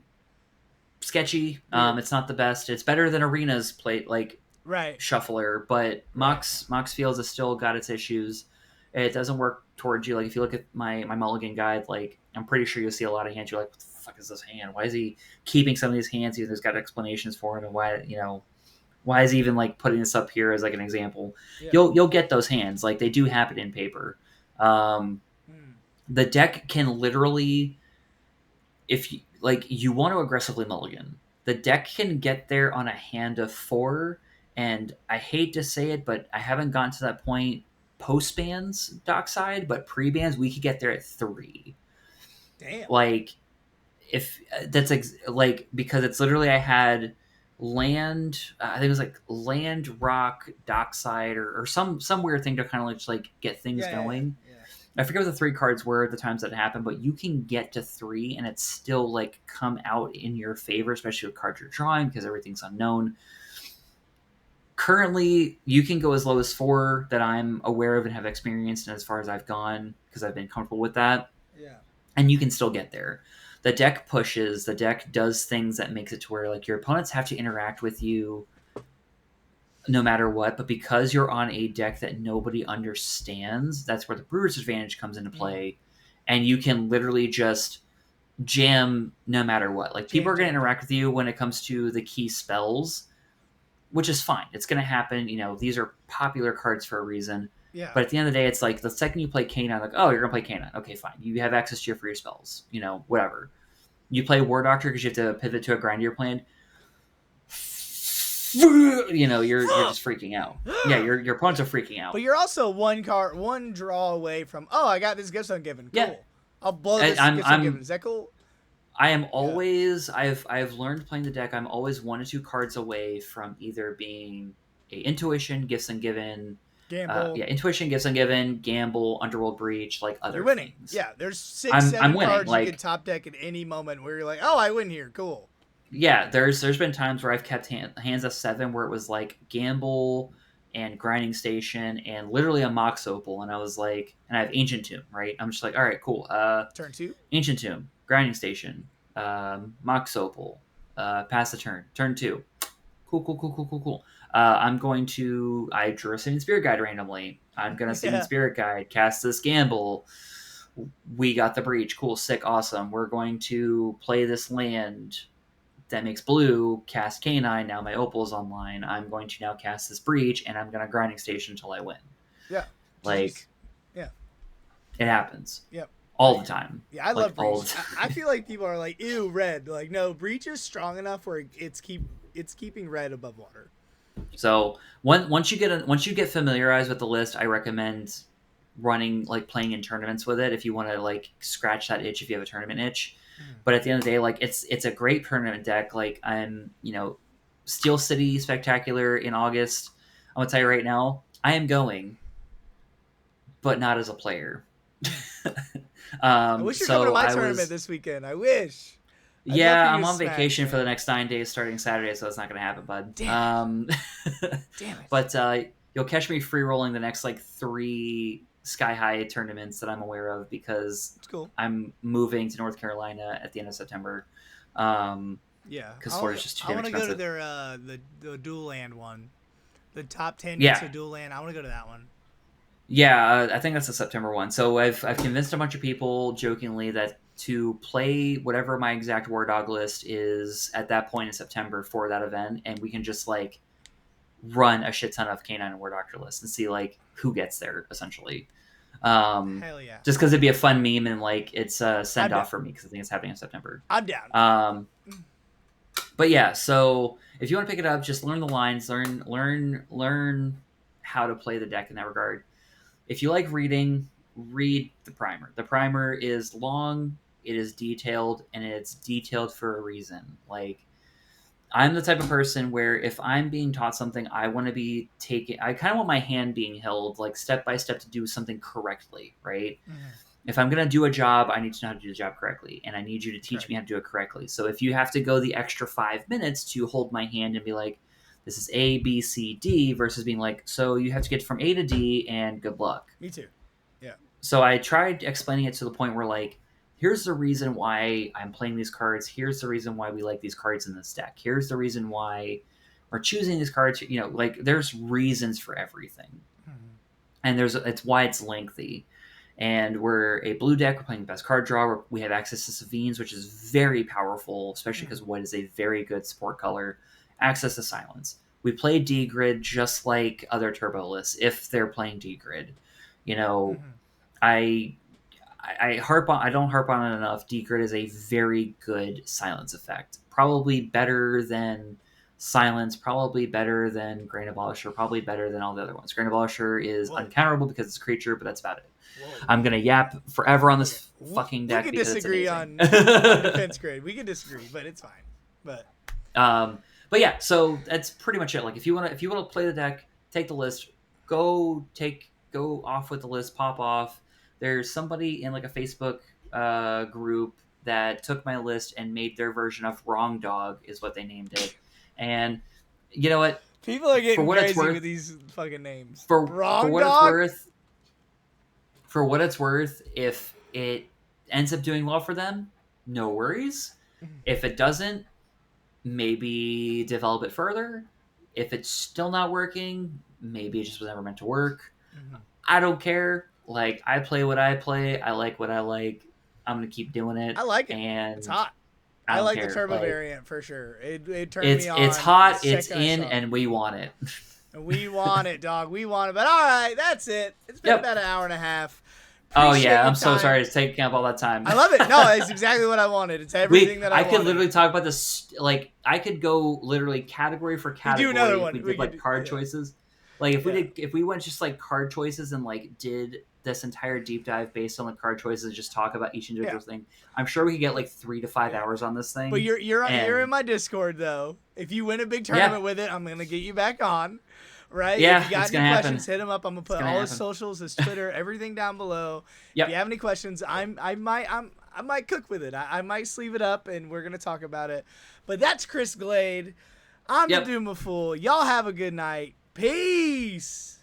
sketchy. Weird. It's not the best. It's better than Arena's play like Right. shuffler, but Right. Mox Fields has still got its issues. It doesn't work towards you. Like if you look at my mulligan guide, like I'm pretty sure you'll see a lot of hands. You're like, what the fuck is this hand? Why is he keeping some of these hands? There's got explanations for him, and why is he even like putting this up here as like an example? Yeah. You'll get those hands. Like they do happen in paper. Um, Mm. the deck can literally, if you want to aggressively mulligan, the deck can get there on a hand of 4. And I hate to say it, but I haven't gotten to that point post bans dockside, but pre bans we could get there at 3. Damn. Like if like because it's literally I had land, I think it was like land, rock, dockside, or some weird thing to kind of like just like get things Yeah. Yeah. going. Yeah. I forget what the 3 cards were at the times that happened, but you can get to 3 and it's still like come out in your favor, especially with cards you're drawing because everything's unknown. Currently, you can go as low as 4 that I'm aware of and have experienced, and as far as I've gone because I've been comfortable with that, Yeah. and you can still get there. The deck pushes, the deck does things that makes it to where like your opponents have to interact with you no matter what, but because you're on a deck that nobody understands, that's where the brewer's advantage comes into play, and you can literally just jam no matter what. Like people Jam, are going to jam, interact with you when it comes to the key spells, which is fine. It's going to happen. These are popular cards for a reason. yeah. But at the end of the day, it's like the second you play Canine, like, oh, you're going to play Canine. Okay, fine. You have access to your free spells. Whatever. You play War Doctor because you have to pivot to a grindier plan. You're just freaking out. Yeah, your opponents are freaking out. But you're also one draw away from. Oh, I got this gift ungiven. Cool. Yeah. I'll blow this gift ungiven. Is that cool? I am always I've learned playing the deck. I'm always 1 or 2 cards away from either being a intuition, gifts ungiven, Gamble. intuition, gifts ungiven, gamble, underworld breach, like other You're winning. things. Yeah, there's 6, I'm 7 winning, cards like, you can top deck at any moment where you're like, oh, I win here. Cool. Yeah, there's been times where I've kept hands of 7 where it was like gamble and grinding station and literally a mox opal, and I was like, and I have ancient tomb, right? I'm just like, all right, cool. Turn 2. Ancient tomb, grinding station, mox opal, pass the turn 2. Cool. I drew a Sitting Spirit Guide randomly. I'm gonna Sitting Spirit Guide, cast this gamble. We got the breach. Cool, sick, awesome. We're going to play this land that makes blue, cast Canine. Now my opal is online. I'm going to now cast this breach, and I'm gonna grinding station until I win. Yeah. Like, yeah, it happens. Yep. All the time. Yeah, I like, love breach. I feel like people are like, ew, red. Like, no, breach is strong enough where it's keeping red above water. So once you get familiarized with the list, I recommend running like playing in tournaments with it if you want to like scratch that itch if you have a tournament itch. Mm. But at the end of the day, like it's a great tournament deck. Like I'm Steel City Spectacular in August. I'm gonna tell you right now, I am going, but not as a player. I wish you're coming to So my I tournament was this weekend. I wish. I'd love for Yeah, you I'm to on smash, vacation for the man. next 9 days starting Saturday, so it's not gonna happen, bud. Damn Damn it. But you'll catch me free rolling the next like 3 Sky High tournaments that I'm aware of because It's cool. I'm moving to North Carolina at the end of September. Because Yeah. Florida's just too I damn want to go to expensive. their the dual land one. The top 10 units Yeah, of dual land. I want to go to that one. yeah, I think that's the September one. So I've convinced a bunch of people jokingly that to play whatever my exact War Dog list is at that point in September for that event, and we can just like run a shit ton of canine and war doctor lists and see like who gets there essentially. Hell yeah. Just because it'd be a fun meme and like it's a I'm send down. off for me because I think it's happening in September. I'm down. But yeah, so if you want to pick it up, just learn the lines, learn how to play the deck in that regard. If you like reading, read the primer. The primer is long, it is detailed, and it's detailed for a reason. Like I'm the type of person where if I'm being taught something, I want to be taking. I kind of want my hand being held, like step by step, to do something correctly, right? Mm-hmm. If I'm going to do a job, I need to know how to do the job correctly, and I need you to teach Correct. me how to do it correctly. So if you have to go the extra 5 minutes to hold my hand and be like, "This is A, B, C, D," versus being like, "So you have to get from A to D, and good luck." Me too. Yeah. So I tried explaining it to the point where like, here's the reason why I'm playing these cards. Here's the reason why we like these cards in this deck. Here's the reason why we're choosing these cards. Like there's reasons for everything, Mm-hmm. and it's why it's lengthy. And we're a blue deck. We're playing the best card draw. We have access to Savines, which is very powerful, especially because white is a very good support color. Access to Silence. We play D grid just like other turbo lists if they're playing D grid. Mm-hmm. I I don't harp on it enough. Decrit is a very good silence effect. Probably better than Silence, probably better than Grain Abolisher, probably better than all the other ones. Grain Abolisher is Whoa. uncounterable because it's a creature, but that's about it. Whoa. I'm gonna yap forever on this Okay. fucking We deck can because disagree it's on amazing. defense grade. We can disagree, but it's fine. But But yeah, so that's pretty much it. Like if you wanna play the deck, take the list, go off with the list, pop off. There's somebody in like a Facebook group that took my list and made their version of Wrong Dog is what they named it. And you know what? people are For getting what it's crazy worth, with these fucking names. for Wrong what it's dog. worth, if it ends up doing well for them, no worries. If it doesn't, maybe develop it further. If it's still not working, maybe it just was never meant to work. Mm-hmm. I don't care. Like I play what I play. I like what I like. I'm gonna keep doing it. I like it. And It's hot. I I don't like care. the turbo Like, variant for sure. It turned me on. it's hot. the It's second I in, saw it. and we want it. We want it, dog. We want it. But all right, that's it. It's been Yep. about an hour and a half. Oh Appreciate yeah, your I'm so time. sorry it's taking up all that time. I love it. No, it's exactly what I wanted. It's everything that I could wanted. literally talk about this. Like I could go literally category for category another if one. we We did like could- card yeah. choices. Like Yeah. if we went just like card choices and like did this entire deep dive based on the card choices and just talk about each individual thing, I'm sure we could get like 3 to 5 hours on this thing. But you're And- in my Discord though. If you win a big tournament with it, I'm gonna get you back on. Right? Yeah, if you got it's any gonna questions, happen. hit him up. I'm gonna put gonna all his happen. socials, his Twitter, everything down below. Yep. If you have any questions, I might cook with it. I might sleeve it up and we're gonna talk about it. But that's Chris Glade. I'm the Doom of Fool. Y'all have a good night. Peace.